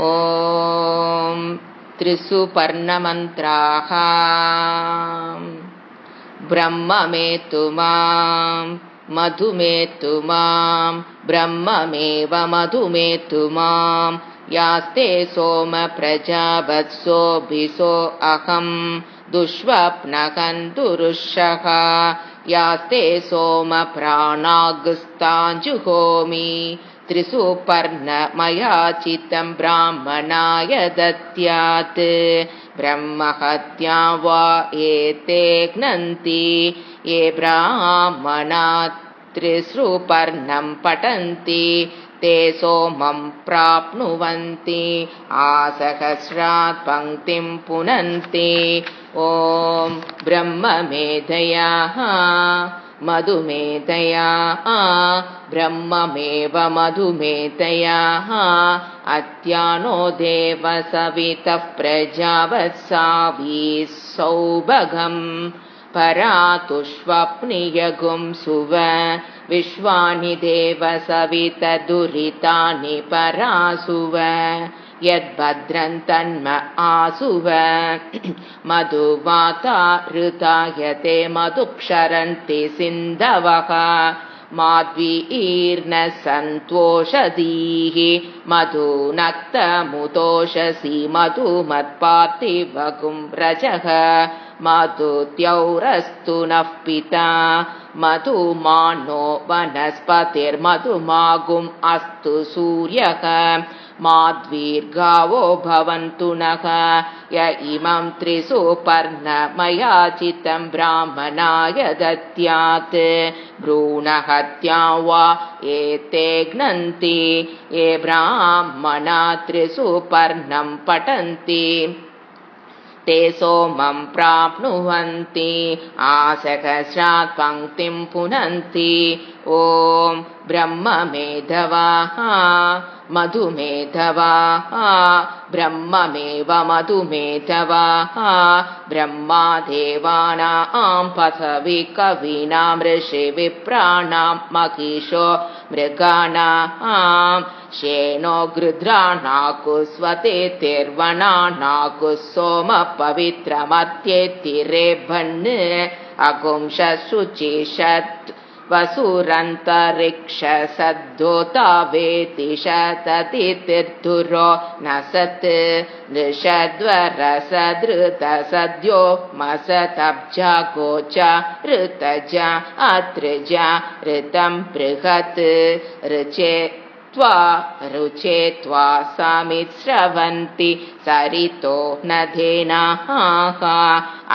ॐ त्रिषु पर्णमन्त्राः ब्रह्ममेतु मां मधुमेतु मां ब्रह्ममेव मधुमेतु मां यास्ते सोम प्रजावत्सोऽभिसो अहं दुष्वप्नकन्तुरुषः यास्ते सोम प्राणागस्ताञ्जुहोमि त्रिषु पर्ण मया चितं ब्राह्मणाय दत्यात् ब्रह्महत्या वा एते घ्नन्ति ये ब्राह्मणा त्रिषु पर्णं पठन्ति ते सोमं प्राप्नुवन्ति आसहस्रात् पङ्क्तिं पुनन्ति ॐ ब्रह्ममेधया मधुमेधया ब्रह्ममेव मधुमेधया अत्यानो देव सवितः प्रजावत्सावी सौभगम् परातुष्वप्नियगुं सुव विश्वानि देव सवितदुरितानि परासुव यद्भद्रं तन्म आसुव मधुवाता ऋतायते मधुक्षरन्ति सिन्धवः माध्वीर्न सन्तोषधीः मधुनक्तमुतोषसि मधुमत्पार्थिवगुं व्रजः मधुद्यौरस्तु नः पिता मधुमानो वनस्पतिर्मधुमागुम् अस्तु सूर्यः माध्वीर्गावो भवन्तु नः य इमं त्रिषु पर्ण मया चितं ब्राह्मणाय दत्यात् भ्रूणहत्या वा एते घ्नन्ति ये ब्राह्मणा त्रिषु पर्णं पठन्ति ते सोमं प्राप्नुवन्ति आसहस्रात् पङ्क्तिं पुनन्ति ॐ ब्रह्ममेधवाः मधुमेधवाः ब्रह्ममेव मधुमेधवाः ब्रह्मादेवानां पथवि कवीनां ऋषिविप्राणां महिषो मृगाणां शेनो गृध्राणाकुस्वतेतिर्वणानाकुः सोम पवित्रमत्येतिरेभन् अगुंशुचिषत् वसुरन्तरिक्ष सद्धोतावेति शततिर्धुरो न सत् नृषद्वरसदृतसद्यो मसतब्जा गोचा ऋतजा अत्रजा ऋतं बृहत् ऋचे रुचे त्वा समित्स्रवन्ति सरितो नधेनाः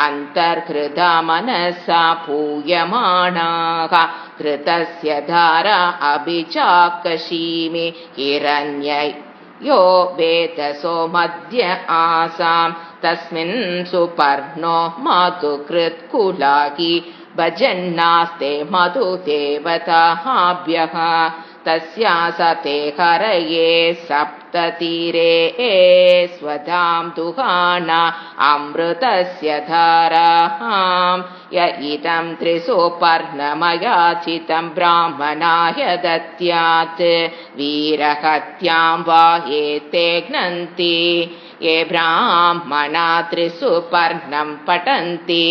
अन्तर्हृदा मनसा पूयमाणाः घृतस्य धारा अभिचाकशीमि हिरण्यै यो वेदसो मध्य आसां तस्मिन् सुपर्णो मधुकृत्कुलाहि भजन्नास्ते मधुदेवताभ्यः तस्यासते हरये सप्ततीरे स्वधां दुहाना अमृतस्य धारां य इदं त्रिषु पर्णमया चितं ब्राह्मणाय दत्यात् वीरहत्यां वा एते घ्नन्ति ये ब्राह्मणा त्रिषु पर्णं पठन्ति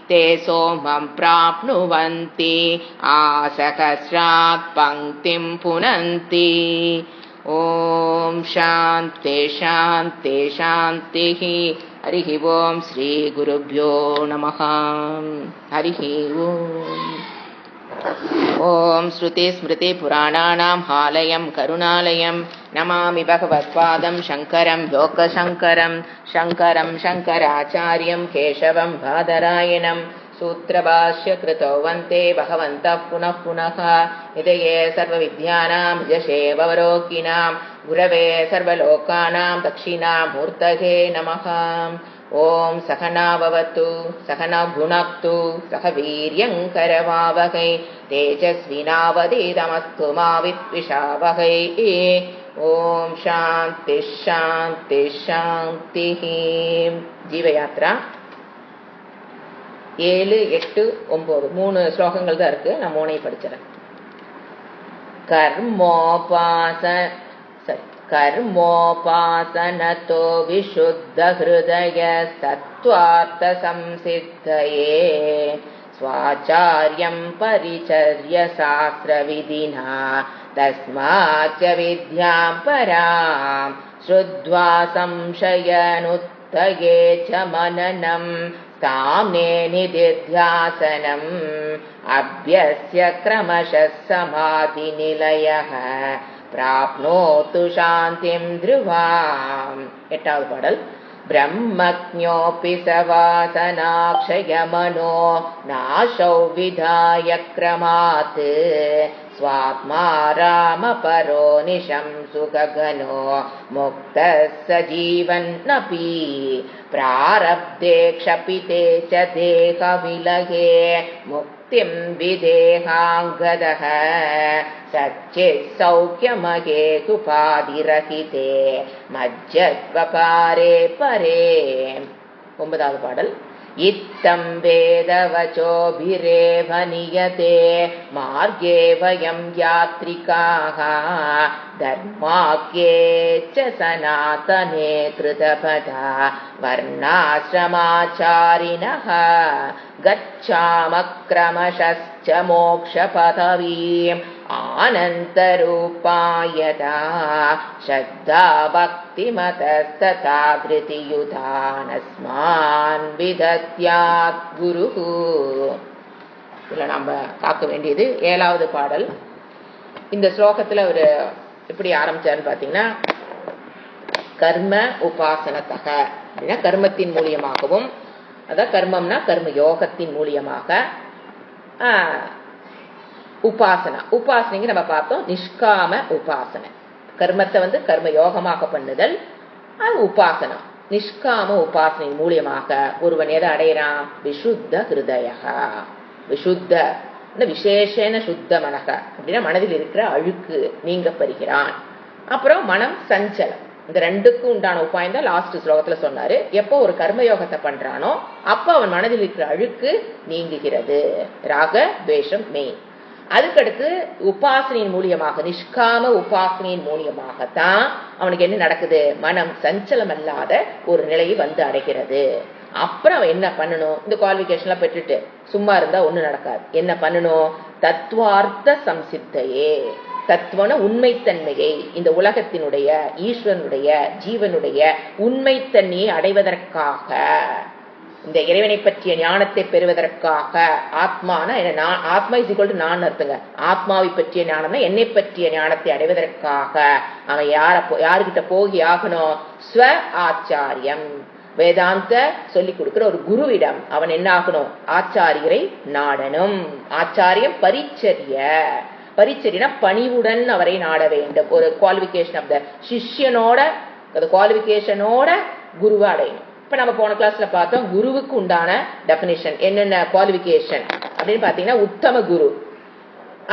ते सोमं प्राप्नुवन्ति आसहस्रात् पङ्क्तिं पुनन्ति ॐ शान्ति शान्ति शान्तिः हरिः ॐ श्रीगुरुभ्यो नमः हरिः ॐ श्रुतिस्मृतिपुराणानाम् आलयं करुणालयं नमामि भगवत्पादं शङ्करं लोकशङ्करं शङ्करं शङ्कराचार्यं केशवं बादरायणं सूत्रभाष्यकृतौ वन्दे भगवन्तः पुनः पुनः निधये सर्वविद्यानां यशे वरोकिनां गुरवे सर्वलोकानां दक्षिणामूर्तये नमः ॐ सहना भवतु सहनौ भुनक्तु सह वीर्यङ्करवावहै तेजस्विनावधीतमस्तु मा विद्विषावहै ॐ शान्ति शान्ति शान्तिः ஜீவயாத்ரா 7, 8, 9 3 ஸ்லோகங்கள் தான் இருக்கு. நான் 3ஐ படிச்சிடறேன். கர்மோபாச சரி. கர்மோபாசனதோ விசுத்த ஹிருதய சத்வார்த்த சம்சித்தயே ஸ்வாச்சார்யம் பரிச்சர்ய சாஸ்திர விதினா தஸ்மாச்ச வித்யாம் பராம் ஸ்ருத்வா சம்சயனுத்தயே ச மனனம் தாம்னே நிதித்யாசனம் அப்யஸ்ய க்ரமஷः சமாதி நிலையः प्राप्नोतु शान्तिं ध्रुवाम्. एटाவது பாடல். ब्रह्मज्ञोऽपि स वासनाक्षयमनो नाशौ विधाय क्रमात् स्वात्मा रामपरो निशंसुगगनो मुक्तः स जीवन्नपि प्रारब्धे क्षपिते च देहविलये मुक्तिं विदेहाङ्गदः सच्चित् सौख्यमहे उपाधिरहिते मज्जद्वकारे परे. 9வது பாடல். इत्थं वेदवचोभिरेव नियते मार्गे वयं यात्रिकाः धर्माख्ये च सनातने कृतपदा वर्णाश्रमाचारिणः गच्छामक्रमशश्च मोक्षपदवीम् आनन्तरूपायता श्रद्धा भक्तिमतस्तथा धृतियुधानस्मान् विदत्यात् गुरुः. இதில் நம்ம பார்க்க வேண்டியது 7வது பாடல். இந்த ஸ்லோகத்தில் அவர் எப்படி ஆரம்பிச்சாருன்னு பார்த்தீங்கன்னா, கர்ம உபாசனத்தக அப்படின்னா கர்மத்தின் மூலியமாகவும், அதான் கர்மம்னா கர்ம யோகத்தின் மூலியமாக உபாசனா. உபாசனைங்க நம்ம பார்த்தோம் நிஷ்காம உபாசனை. கர்மத்தை கர்ம யோகமாக பண்ணுதல், அது உபாசனா. நிஷ்காம உபாசனை மூலியமாக ஒருவன் எதை அடையிறான்? விசுத்த ஹிருதய. விசுத்த விசேஷன சுத்த மனக அப்படின்னா மனதில் இருக்கிற அழுக்கு நீங்க பெறுகிறான். அப்புறம் மனம் சஞ்சலம். இந்த ரெண்டுக்கும் உண்டான உபாயம் தான் லாஸ்ட் ஸ்லோகத்துல சொன்னாரு. எப்போ ஒரு கர்மயோகத்தை பண்றானோ அப்ப அவன் மனதில் இருக்கிற அழுக்கு நீங்குகிறது. ராக துவேஷம் மெயின். அதுக்கடுத்து உபாசனையின் மூலியமாக, நிஷ்காம உபாசனையின் மூலியமாகத்தான் அவனுக்கு என்ன நடக்குது? மனம் சஞ்சலம் அல்லாத ஒரு நிலையை அடைகிறது. அப்புறம் அவன் என்ன பண்ணணும்? இந்த குவாலிபிகேஷன்லாம் பெற்றுட்டு சும்மா இருந்தா ஒண்ணு நடக்காது. என்ன பண்ணணும்? தத்துவார்த்த சம்சித்தையே. தத்துவன உண்மைத்தன்மையை, இந்த உலகத்தினுடைய ஈஸ்வரனுடைய ஜீவனுடைய உண்மைத்தன்மையை அடைவதற்காக, இந்த இறைவனை பற்றிய ஞானத்தை பெறுவதற்காக, ஆத்மான ஆத்மா இஸ் ஈக்வல் டு நான் அர்த்தங்க. ஆத்மாவை பற்றிய ஞானம்னா என்னை பற்றிய ஞானத்தை அடைவதற்காக அவன் யாருகிட்ட போகி ஆகணும்? ஸ்வ ஆச்சாரியம், வேதாந்த சொல்லிக் கொடுக்கிற ஒரு குருவிடம் அவன் என்ன ஆகணும்? ஆச்சாரியரை நாடனும். ஆச்சாரியம் பரிச்சரிய. பரிச்சரியனா பணிவுடன் அவரை நாட வேண்டும். ஒரு குவாலிபிகேஷன் ஆஃப் த சிஷ்யனோட, குவாலிபிகேஷனோட குருவை அடையணும். இப்ப நம்ம போன கிளாஸ்ல பார்த்தோம் குருவுக்கு உண்டான டெபினிஷன் என்னென்ன குவாலிபிகேஷன் அப்படின்னு பாத்தீங்கன்னா, உத்தம குரு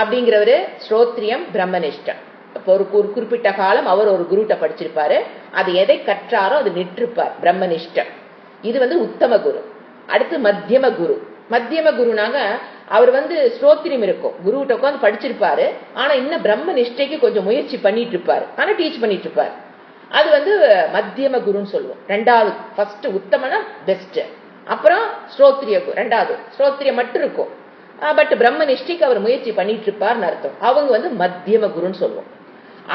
அப்படிங்கிறவரு ஸ்ரோத்ரியம் பிரம்மனிஷ்டம். இப்போ ஒரு குறிப்பிட்ட காலம் அவர் ஒரு குருட்ட படிச்சிருப்பாரு, அது எதை கற்றாரோ அது நிற்றிருப்பார், பிரம்மனிஷ்டம். இது உத்தம குரு. அடுத்து மத்தியம குரு. மத்தியம குருனாங்க அவர் ஸ்ரோத்ரியம் இருக்கும், குருகிட்ட உட்காந்து படிச்சிருப்பாரு, ஆனா இன்னும் பிரம்ம நிஷ்டைக்கு கொஞ்சம் முயற்சி பண்ணிட்டு இருப்பாரு, ஆனா டீச் பண்ணிட்டு இருப்பாரு. அது மத்தியம குருன்னு சொல்லுவோம். ரெண்டாவது, ஃபர்ஸ்ட் உத்தமனா பெஸ்ட், அப்புறம் ஸ்ரோத்ரிய குரு ரெண்டாவது. ஸ்ரோத்ரியம் மட்டும் இருக்கும், பட் பிரம்ம நிஷ்டைக்கு அவர் முயற்சி பண்ணிட்டு இருப்பார்னு அர்த்தம். அவங்க மத்தியம குருன்னு சொல்லுவோம்.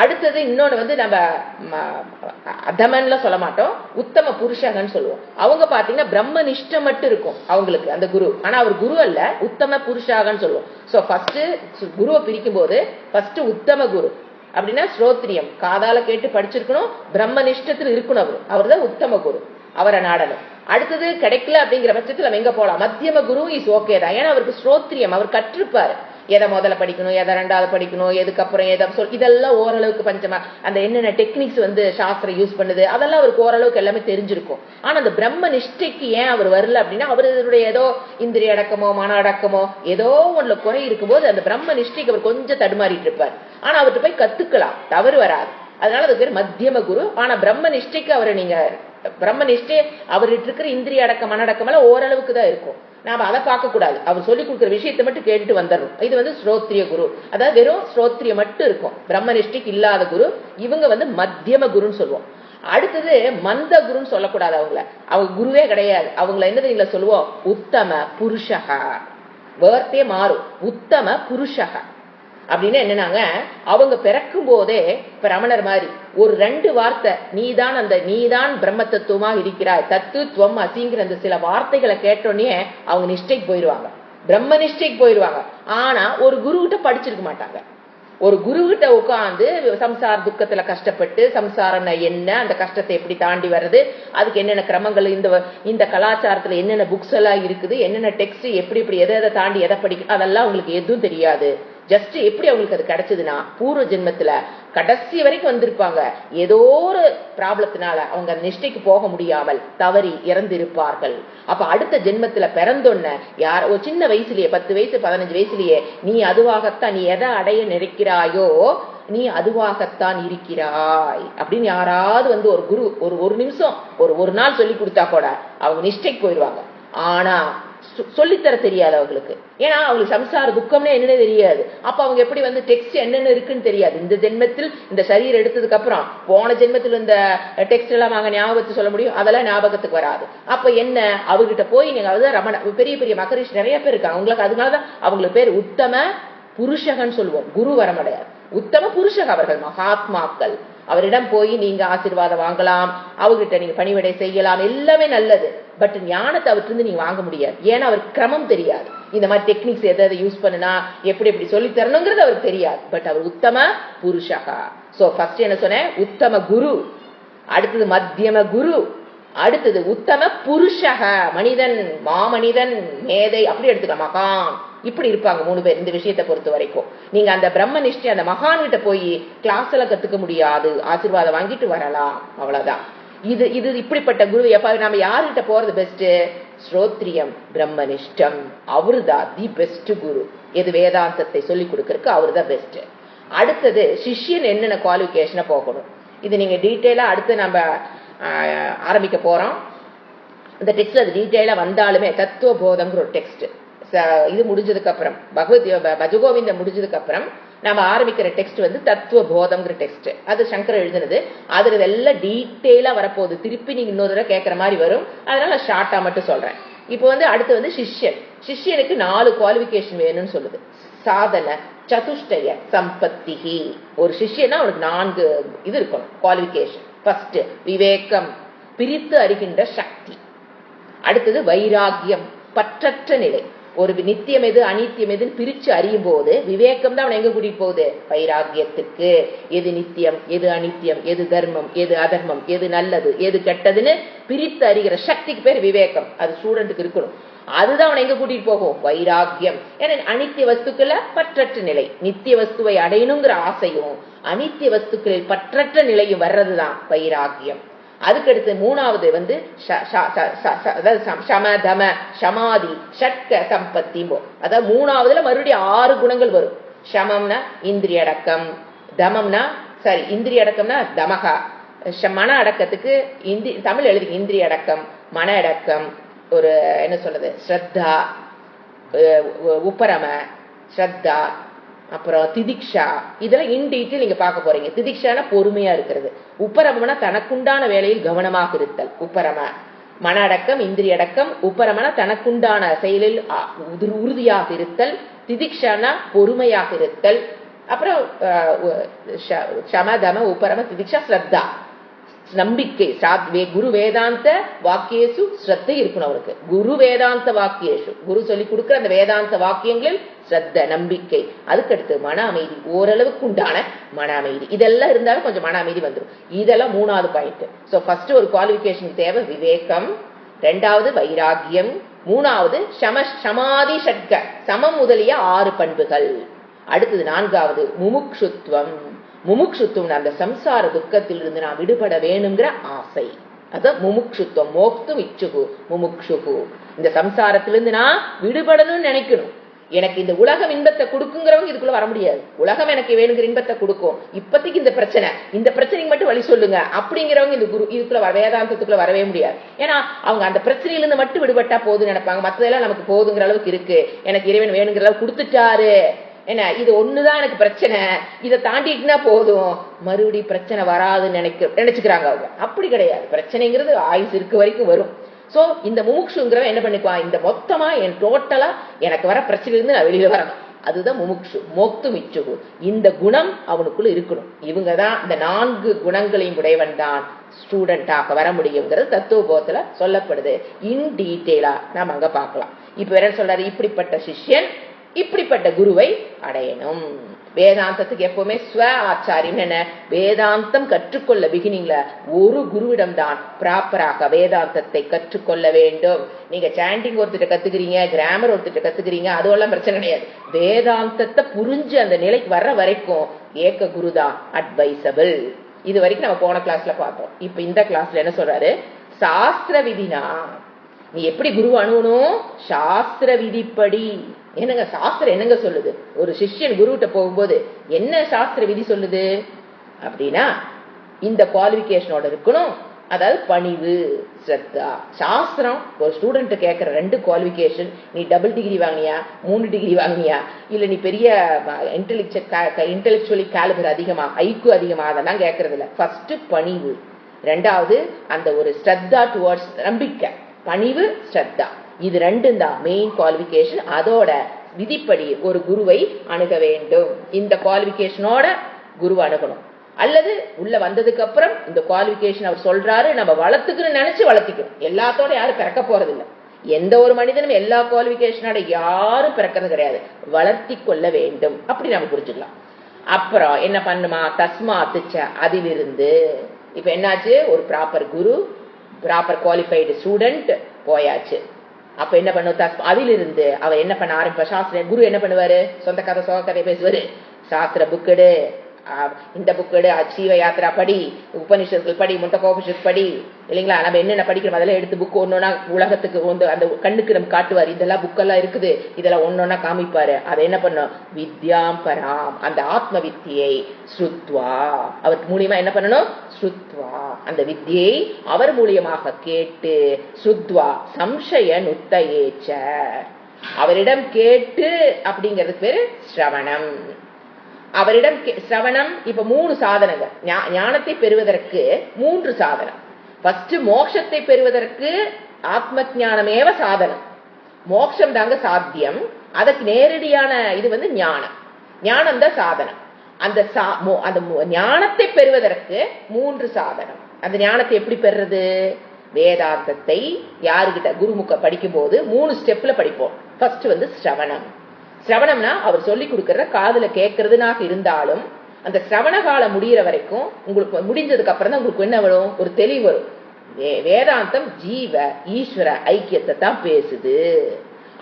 அடுத்தது இன்னொன்னு நம்ம அதமன்ல சொல்ல மாட்டோம், உத்தம புருஷகன்னு சொல்லுவோம். அவங்க பாத்தீங்கன்னா பிரம்ம நிஷ்டம் மட்டும் இருக்கும் அவங்களுக்கு அந்த குரு, ஆனா அவர் குரு அல்ல, உத்தம புருஷாகன்னு சொல்லுவோம். சோ ஃபர்ஸ்ட் குருவை பிரிக்கும் போது ஃபர்ஸ்ட் உத்தம குரு அப்படின்னா ஸ்ரோத்ரியம், காதால கேட்டு படிச்சிருக்கணும், பிரம்ம நிஷ்டத்தில் இருக்கணும், அவர் தான் உத்தம குரு, அவரை நாடணும். அடுத்தது கிடைக்கல அப்படிங்கிற பட்சத்தில் நம்ம எங்க போலாம்? மத்தியம குரு இஸ் ஓகே தான், ஏன்னா அவருக்கு ஸ்ரோத்ரியம், அவர் கற்றிருப்பாரு, எதை முதல்ல படிக்கணும், எதை ரெண்டாவது படிக்கணும், எதுக்கப்புறம் எதை இதெல்லாம் ஓரளவுக்கு பஞ்சமா அந்த என்னென்ன டெக்னிக்ஸ் சாஸ்திரம் யூஸ் பண்ணுது அதெல்லாம் அவருக்கு ஓரளவுக்கு எல்லாமே தெரிஞ்சிருக்கும். ஆனா அந்த பிரம்ம நிஷ்டைக்கு ஏன் அவர் வரல அப்படின்னா, அவருடைய ஏதோ இந்திரிய அடக்கமோ மன அடக்கமோ ஏதோ ஒண்ணுல குறை இருக்கும்போது அந்த பிரம்ம நிஷ்டைக்கு அவர் கொஞ்சம் தடுமாறிட்டு இருப்பார். ஆனா அவர்கிட்ட போய் கத்துக்கலாம், தவறு வராது. அதனால அது பேர் மத்தியம குரு. ஆனா பிரம்ம நிஷ்டைக்கு அவரை நீங்க பிரம்மனிஷ்டே அவர்கிட்ட இருக்கிற இந்திரிய அடக்கம் மனடக்கம் எல்லாம் ஓரளவுக்கு தான் இருக்கும். நாம அதை பார்க்க கூடாது. அவர் சொல்லி கொடுக்குற விஷயத்தை மட்டும் கேட்டுட்டு வந்துடணும். இது வந்து ஸ்ரோத்ரிய குரு, அதாவது வெறும் ஸ்ரோத்ரியம் மட்டும் இருக்கும், பிரம்மனிஷ்டிக்கு இல்லாத குரு. இவங்க மத்தியம குருன்னு சொல்லுவோம். அடுத்தது மந்த குருன்னு சொல்லக்கூடாது. அவங்க குருவே கிடையாது. அவங்கள என்ன தெரியுங்களா சொல்லுவோம், உத்தம புருஷக. வேர்த்தே மாறும், உத்தம புருஷக அப்படின்னு என்னன்னாங்க, அவங்க பிறக்கும் போதே இப்ப ரமணர் மாதிரி ஒரு 2 வார்த்தை நீதான் பிரம்ம தத்துவமா இருக்கிறாய், தத்துவம் அசிங்கிற அந்த சில வார்த்தைகளை கேட்டோடனே அவங்க நிஷ்டைக்கு போயிடுவாங்க, பிரம்ம நிஷ்டைக்கு போயிடுவாங்க. ஆனா ஒரு குரு கிட்ட படிச்சிருக்க மாட்டாங்க. ஒரு குரு கிட்ட உட்காந்து சம்சார துக்கத்துல கஷ்டப்பட்டு சம்சாரம் என்ன, அந்த கஷ்டத்தை எப்படி தாண்டி வர்றது, அதுக்கு என்னென்ன கிரமங்கள், இந்த கலாச்சாரத்துல என்னென்ன புக்ஸ் எல்லாம் இருக்குது, என்னென்ன டெக்ஸ்ட், எப்படி எதை தாண்டி எதை படிக்கணும், அதெல்லாம் அவங்களுக்கு எதுவும் தெரியாது. ஜஸ்ட் எப்படி அவங்களுக்கு அது கிடைச்சதுன்னா, பூர்வ ஜென்மத்துல கடைசி வரைக்கும் வந்திருப்பாங்க, ஏதோ ஒரு ப்ராப்ளத்தினால அவங்க நிஷ்டைக்கு போக முடியாமல் தவறி இறந்திருப்பார்கள். அப்ப அடுத்த ஜென்மத்துல பிறந்தொன்ன யார் ஒரு சின்ன வயசுலயே 10 வயசு 15 வயசுலயே நீ அதுவாகத்தான், நீ எதை அடைய நினைக்கிறாயோ நீ அதுவாகத்தான் இருக்கிறாய் அப்படின்னு யாராவது ஒரு குரு ஒரு நிமிஷம் ஒரு நாள் சொல்லி கொடுத்தா கூட அவங்க நிஷ்டைக்கு போயிடுவாங்க. ஆனா சொல்லித்தர தெரியாது அவங்களுக்கு. ஏன்னா அவங்களுக்கு சம்சார துக்கம்னே என்னன்னு தெரியாது. அப்ப அவங்க எப்படி டெக்ஸ்ட் என்னென்ன இருக்குன்னு தெரியாது. இந்த ஜென்மத்தில் இந்த சரீரம் எடுத்ததுக்கு அப்புறம் போன ஜென்மத்தில் இந்த டெக்ஸ்ட் எல்லாம் அவங்க ஞாபகத்தை சொல்ல முடியும், அதெல்லாம் ஞாபகத்துக்கு வராது. அப்ப என்ன, அவர்கிட்ட போய் நீங்க ரமண பெரிய பெரிய மகரிஷி நிறைய பேர் இருக்காங்க, அவங்களுக்கு அதனாலதான் அவங்களுக்கு பேர் உத்தம புருஷகன் சொல்லுவோம். குரு வரமடையார், உத்தம புருஷக. அவர்கள் மகாத்மாக்கள். அவரிடம் போய் நீங்க ஆசீர்வாதம் வாங்கலாம், அவர்கிட்ட நீங்க பணிவிடை செய்யலாம், எல்லாமே நல்லது. பட் ஞானத்தை அவர்கிட்ட நீங்க வாங்க முடியாது. ஏன்னா அவருக்கு கிரமம் தெரியாது. இந்த மாதிரி டெக்னிக்ஸ் எதை யூஸ் பண்ணுனா எப்படி சொல்லி தரணுங்கிறது அவருக்கு தெரியாது. But our Uttama புருஷகா. So first என்ன சொன்னேன், உத்தம குரு, அடுத்தது மத்தியம குரு, அடுத்தது உத்தம புருஷக, மனிதன், மாமனிதன், மேதை, அப்படி எடுத்துக்கலாம், மகான், இப்படி இருப்பாங்க 3 பேர். இந்த விஷயத்தை பொறுத்த வரைக்கும் நீங்க அந்த பிரம்ம நிஷ்டை அந்த மகான் கிட்ட போய் கிளாஸ்ல கத்துக்க முடியாது, ஆசீர்வாதம் வாங்கிட்டு வரலாம், அவ்வளவுதான். இது இப்படிப்பட்ட குரு எப்ப நம்ம யாருகிட்ட போறது பெஸ்ட், ஸ்ரோத்ரியம் பிரம்மனிஷ்டம், அவருதான் தி பெஸ்ட் குரு. எது வேதாந்தத்தை சொல்லி கொடுக்கறதுக்கு அவருதான் பெஸ்ட். அடுத்தது சிஷ்யன் என்னென்ன குவாலிபிகேஷனை போகணும், இது நீங்க டீட்டெயிலா அடுத்து நம்ம ஆரம்பிக்க போறோம். இந்த டெக்ஸ்ட் அது டீட்டெயிலா வந்தாலுமே தத்துவ போதம்ங்கிற ஒரு டெக்ஸ்ட் இது முடிஞ்சதுக்கு அப்புறம் பஜகோவிந்த முடிஞ்சதுக்கு அப்புறம் நம்ம ஆரம்பிக்கிற டெக்ஸ்ட் தத்துவ போதம்ங்கிற டெக்ஸ்ட். அது சங்கர் எழுதுனது. அதுல எல்லாம் டீட்டெயிலா வரப்போகுது. திருப்பி நீங்க இன்னொரு தடவை கேட்கற மாதிரி வரும். அதனால ஷார்ட்டா மட்டும் சொல்றேன். இப்போ அடுத்து சிஷ்யன். சிஷ்யனுக்கு 4 குவாலிபிகேஷன் வேணும்னு சொல்லுது. சாதன சதுஷ்டய சம்பத்திகி. ஒரு சிஷ்யனா அவனுக்கு 4 இது இருக்கணும் குவாலிபிகேஷன். ஃபர்ஸ்ட் விவேகம், பிரித்து அறிகின்ற சக்தி. அடுத்தது வைராகியம், பற்றற்ற நிலை. ஒரு நித்தியம் எது அனித்தியம் எதுன்னு பிரிச்சு அறியும் போது விவேகம் தான் அவன் எங்க கூட்டிட்டு போகுது, வைராகியத்துக்கு. எது நித்தியம், எது அனித்தியம், எது தர்மம், எது அதர்மம், எது நல்லது, எது கெட்டதுன்னு பிரித்து அறிகிற சக்திக்கு பேர் விவேகம். அது ஸ்டூடெண்ட்டுக்கு இருக்கணும். அதுதான் அவனை எங்க கூட்டிட்டு போகும், வைராகியம். ஏன்னா அனித்திய வஸ்துக்கள பற்றற்ற நிலை, நித்திய வஸ்துவை அடையணுங்கிற ஆசையும் அனித்திய வஸ்துக்களில் பற்றற்ற நிலையும் வர்றதுதான் வைராகியம். அதுக்கடுத்து 3வது சமதம சமாதி ஷட்க சம்பத்தி. அதாவது 3வதுல மறுபடியும் 6 குணங்கள் வரும். சமம்னா இந்திரிய அடக்கம், தமம்னா இந்திரிய அடக்கம்னா தமகா, மன அடக்கத்துக்கு தமிழ் எழுதி இந்திரிய அடக்கம், மன அடக்கம், ஒரு என்ன சொல்றது ஸ்ரத்தா, உப்பரம ஸ்ரத்தா, அப்புறம் திதிக்ஷா. இதெல்லாம் இன் டீட்டெயில் நீங்க பார்க்க போறீங்க. திதிக்ஷானா பொறுமையா இருக்கிறது, உப்பரமனா தனக்குண்டான வேலையில் கவனமாக இருத்தல். உப்பரம மன அடக்கம், இந்திரிய அடக்கம். உப்பரமனா தனக்குண்டான செயலில் உறுதியாக இருத்தல். திதிக்ஷானா பொறுமையாக இருத்தல். அப்புறம் சமதம உப்பரம திதிக்ஷா ஸ்ரத்தா நம்பிக்கை. குரு வேதாந்த வாக்கியேசு ஸ்ரத்தை இருக்கணும் அவருக்கு. குரு வேதாந்த வாக்கியேசு, குரு சொல்லி கொடுக்கிற அந்த வேதாந்த வாக்கியங்களில் ஸ்ரத்த நம்பிக்கை. அதுக்கடுத்து மன அமைதி, ஓரளவுக்கு உண்டான மன அமைதி. இதெல்லாம் இருந்தாலும் கொஞ்சம் மன அமைதி வந்துடும். இதெல்லாம் 3வது பாயிண்ட். சோ ஃபர்ஸ்ட் ஒரு குவாலிபிகேஷன் தேவை விவேகம், 2வது வைராகியம், 3வது சமாதி ஷட்க சமம் முதலிய 6 பண்புகள். அடுத்தது 4வது முமுக்ஷுத்வம். முமுக்ஷுத்துவம் அந்த சம்சார துக்கத்தில் இருந்து நான் விடுபட வேணுங்கிற ஆசை. அதான் முமுக்ஷுத்துவம். மோக்தும் இச்சுகு முமுக்ஷுகு. இந்த சம்சாரத்திலிருந்து நான் விடுபடணும்னு நினைக்கணும். எனக்கு இந்த உலகம் இன்பத்தை கொடுக்குங்கிறவங்க இதுக்குள்ள வர முடியாது. உலகம் எனக்கு வேணுங்கிற இன்பத்தை கொடுக்கும், இப்பத்திக்கு இந்த பிரச்சனைக்கு மட்டும் வழி சொல்லுங்க அப்படிங்கிறவங்க இந்த இதுக்குள்ள வேதாந்தத்துக்குள்ள வரவே முடியாது. ஏன்னா அவங்க அந்த பிரச்சனையிலிருந்து மட்டும் விடுபட்டா போதுன்னு நினைப்பாங்க. மற்றதெல்லாம் நமக்கு போதுங்கிற அளவுக்கு இருக்கு, எனக்கு இறைவன் வேணுங்கிற அளவுக்கு கொடுத்துட்டாரு, என்ன இது ஒண்ணுதான் எனக்கு பிரச்சனை, இதை தாண்டிட்டுனா போதும், மறுபடி பிரச்சனை வராதுன்னு நினைச்சுக்கிறாங்க அவங்க. அப்படி கிடையாது. பிரச்சனைங்கிறது ஆயுசு இருக்க வரைக்கும் வரும். சோ இந்த முமுக்ஷுங்கிறவன் என்ன பண்ணிக்குவான், இந்த மொத்தமா என் டோட்டலா எனக்கு வர பிரச்சனையிலிருந்து நான் வெளியில வரணும், அதுதான் முமுக்ஷு. மோக்து மிச்சுகு, இந்த குணம் அவனுக்குள்ள இருக்கணும். இவங்கதான் இந்த 4 குணங்களையும் உடையவன் தான் ஸ்டூடெண்டாக வர முடியுங்கிறது தத்துவபோதத்துல சொல்லப்படுது. இன் டீட்டெயிலா நாம அங்க பார்க்கலாம். இப்ப வேற சொல்றாரு, இப்படிப்பட்ட சிஷ்யன் இப்படிப்பட்ட குருவை அடையணும். வேதாந்தத்துக்கு எப்பவுமே ஸ்வ ஆச்சாரியம் என்ன, வேதாந்தம் கற்றுக்கொள்ள பிகினிங்ல ஒரு குருவிடம் தான் ப்ராப்பராக வேதாந்தத்தை கற்றுக்கொள்ள வேண்டும். நீங்க சாண்டிங் ஒருத்தர் கத்துக்கிறீங்க, கிராமர் ஒருத்தர் கத்துக்கிறீங்க, அதுவெல்லாம் பிரச்சனை கிடையாது. வேதாந்தத்தை புரிஞ்சு அந்த நிலைக்கு வர்ற வரைக்கும் ஏக குரு தான் அட்வைசபிள். இது வரைக்கும் நம்ம போன கிளாஸ்ல பார்த்தோம். இப்ப இந்த கிளாஸ்ல என்ன சொல்றாரு, சாஸ்திர விதினா நீ எப்படி குரு அணுகணும், சாஸ்திர விதிப்படி. என்னங்க சாஸ்திரம் என்னங்க சொல்லுது, ஒரு சிஷ்யன் குருகிட்ட போகும்போது என்ன சாஸ்திர விதி சொல்லுது அப்படின்னா, இந்த குவாலிபிகேஷனோட இருக்கணும், அதாவது பணிவு, ஸ்ரத்தா. சாஸ்திரம் ஒரு ஸ்டூடெண்ட் கேட்கிற 2 குவாலிபிகேஷன், நீ டபுள் டிகிரி வாங்கினியா, 3 டிகிரி வாங்கினியா, இல்ல நீ பெரிய இன்டெலெக்சுவலி கேலிபர் அதிகமா, ஐக்கு அதிகமா, அதெல்லாம் கேட்கறது இல்ல. ஃபர்ஸ்ட் பணிவு, 2வது அந்த ஒரு ஸ்ரத்தா டுவர்ட்ஸ் நம்பிக்கை. பணிவு, ஸ்ரத்தா, இது 2 தான் மெயின் குவாலிபிகேஷன். அதோட விதிப்படி ஒரு குருவை அணுக வேண்டும். இந்த குவாலிபிகேஷனோட குருவை அணுகணும். அல்லது உள்ள வந்ததுக்கு அப்புறம் இந்த குவாலிபிகேஷன் அவர் சொல்றாரு, நம்ம வளர்த்துக்கணும்னு நினைச்சு வளர்த்திக்கணும். எல்லாத்தோட யாரும் பிறக்க போறது இல்லை. எந்த ஒரு மனிதனும் எல்லா குவாலிபிகேஷனோட யாரும் பிறக்கிறது கிடையாது, வளர்த்தி கொள்ள வேண்டும். அப்படி நம்ம புரிஞ்சுக்கலாம். அப்புறம் என்ன பண்ணுமா, தஸ்மாத்துச்ச, அதிலிருந்து. இப்ப என்னாச்சு, ஒரு ப்ராப்பர் குரு, ப்ராப்பர் குவாலிஃபைடு ஸ்டூடெண்ட் போயாச்சு. அப்ப என்ன பண்ணும், அதிலிருந்து அவர் என்ன பண்ண ஆரம்பிப்பா, சாஸ்திர குரு என்ன பண்ணுவாரு, சொந்த கதை சோக கதை பேசுவாரு. சாஸ்திர புக்கெடு, இந்த புக்கெடு, சீவ யாத்திரா படி, உபனிஷத்துகள் படி, முண்டகோபனிஷத் படி, இல்லைங்களா, நம்ம என்னென்ன படிக்கிறோம் அதெல்லாம் எடுத்து புக் ஒன்னொன்னா உலகத்துக்கு அந்த கண்ணுக்கு நம்ம காட்டுவார். இதெல்லாம் புக்கெல்லாம் இருக்குது, இதெல்லாம் ஒன்னொன்னா காமிப்பாரு. அதை என்ன பண்ணும், வித்யாம் பராம், அந்த ஆத்ம வித்தியை ஸ்ருத்வா, அவர் மூலியமா என்ன பண்ணணும், ஸ்ருத்வா, அந்த வித்தியை அவர் மூலியமாக கேட்டு, ஸ்ருத்வா சம்சய நுத்தயேச்ச, அவரிடம் கேட்டு, அப்படிங்கிறதுக்கு பேரு ஸ்ரவணம். அவரிடம் சிரவணம். இப்ப 3 சாதனங்கள், ஞானத்தை பெறுவதற்கு 3 சாதனம். ஃபர்ஸ்ட் மோட்சத்தை பெறுவதற்கு ஆத்ம ஞானமேவ சாதனம், மோட்சம் தாங்க சாத்தியம். அதுக்கு நேரடியான இது ஞானம், ஞானம் தான் சாதனம். அந்த ஞானத்தை பெறுவதற்கு 3 சாதனம். அந்த ஞானத்தை எப்படி பெறுறது, வேதாந்தத்தை யாருகிட்ட குருமுக படிக்கும் போது 3 ஸ்டெப்ல படிப்போம். ஃபர்ஸ்ட் சிரவணம். சிரவணம்னா அவர் சொல்லி கொடுக்கறத காதுல கேட்கறதுனாக இருந்தாலும், அந்த சிரவண காலம் முடிகிற வரைக்கும் உங்களுக்கு முடிஞ்சதுக்கு அப்புறம் தான் உங்களுக்கு என்ன வரும், ஒரு தெளிவு வரும். வேதாந்தம் ஜீவ ஈஸ்வர ஐக்கியத்தை தான் பேசுது,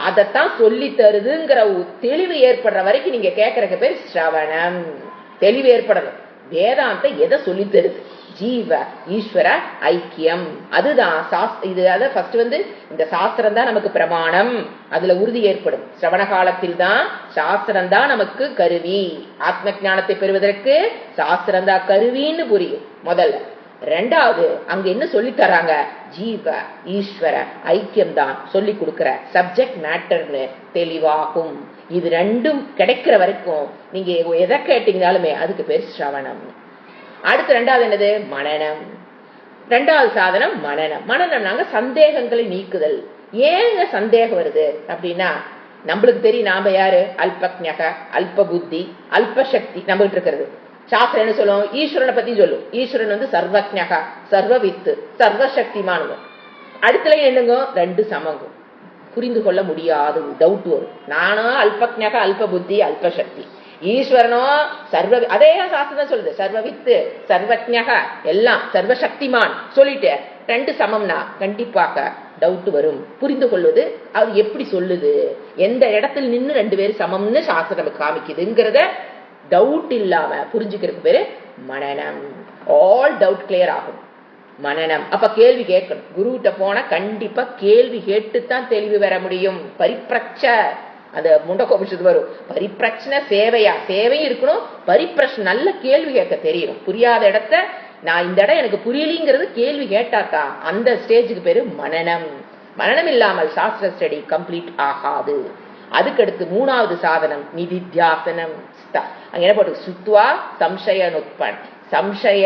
அதைத்தான் சொல்லி தருதுங்கிற தெளிவு ஏற்படுற வரைக்கும் நீங்க கேட்கறதுக்கு பேர் சிரவணம். தெளிவு ஏற்படணும், வேதாந்தம் எதை சொல்லி தருது, ஜீவ ஈஸ்வர ஐக்கியம், அதுதான் இது. அத ஃபர்ஸ்ட் இந்த சாஸ்திரம் தான் நமக்கு பிரமாணம், அதுல உறுதி ஏற்படும். சிரவண காலத்தில் தான் சாஸ்திரம் தான் நமக்கு கருவி. ஆத்ம ஞானத்தை பெறுவதற்கு சாஸ்திரம் தான் கருவின்னு புரியும் முதல்ல. 2வது அங்க என்ன சொல்லி தராங்க, ஜீவ ஈஸ்வர ஐக்கியம் தான் சொல்லி கொடுக்கிற சப்ஜெக்ட் மேட்டர்னு தெளிவாகும். இது 2ம் கிடைக்கிற வரைக்கும் நீங்க எதை கேட்டீங்கனாலுமே அதுக்கு பேர் சிரவணம். அடுத்து 2வது என்னது, மனனம். 2வது சாதனம் மனனம். மனனம்னாங்க சந்தேகங்களை நீக்குதல். ஏங்க சந்தேகம் வருது அப்படின்னா, நம்மளுக்கு தெரியும் நாம யாரு, அல்பக்ஞக, அல்ப புத்தி, அல்ப சக்தி நம்மகிட்ட இருக்கிறது. சாஸ்திரம் என்ன சொல்லும், ஈஸ்வரனை பத்தி சொல்லும். ஈஸ்வரன் சர்வக்ஞக, சர்வவித்து, சர்வசக்திமானுங்க. அடுத்த என்னங்க, 2 சமங்கும். புரிந்து கொள்ள முடியாது, டவுட் வரும். நானும் அல்பக்ஞக, அல்ப புத்தி, அல்ப சக்தி, ஈஸ்வரனோ சர்வ, அதே சாஸ்திரம் சொல்லுது, சர்வவித்து, சர்வஜக, எல்லாம் சர்வசக்திமான் சொல்லிட்டு 2 சமம்னா கண்டிப்பாக டவுட் வரும். புரிந்து கொள்வது அது எப்படி சொல்லுது, எந்த இடத்துல நின்று 2 பேரும் சமம்னு சாஸ்திரம் நமக்கு காமிக்குதுங்கிறத டவுட் இல்லாம புரிஞ்சுக்கிறதுக்கு பேரு மனனம். ஆல் டவுட் கிளியர் ஆகும் மனனம். அப்ப கேள்வி கேட்கணும். குருகிட்ட போனா கண்டிப்பா கேள்வி கேட்டுத்தான் தெளிவு பெற முடியும். பரிப்ரட்ச, அந்த முண்டகோபனிஷத்து வரும். பரிப்பிரச்சனை சேவையா, சேவையும் இருக்கணும், பரிப்பிரச்சனை நல்ல கேள்வி கேட்க தெரியணும். புரியாத இடத்த நான் இந்த இடம் எனக்கு புரியலிங்கிறது கேள்வி கேட்டாக்கா அந்த ஸ்டேஜுக்கு பேரு மனனம். மனனம் இல்லாமல் சாஸ்திர ஸ்டடி கம்ப்ளீட் ஆகாது. அதுக்கடுத்து மூணாவது சாதனம் நிதித்தியாசனம். அங்க என்ன போட்டு சுத்வா சம்சய நுத்பன் சம்சய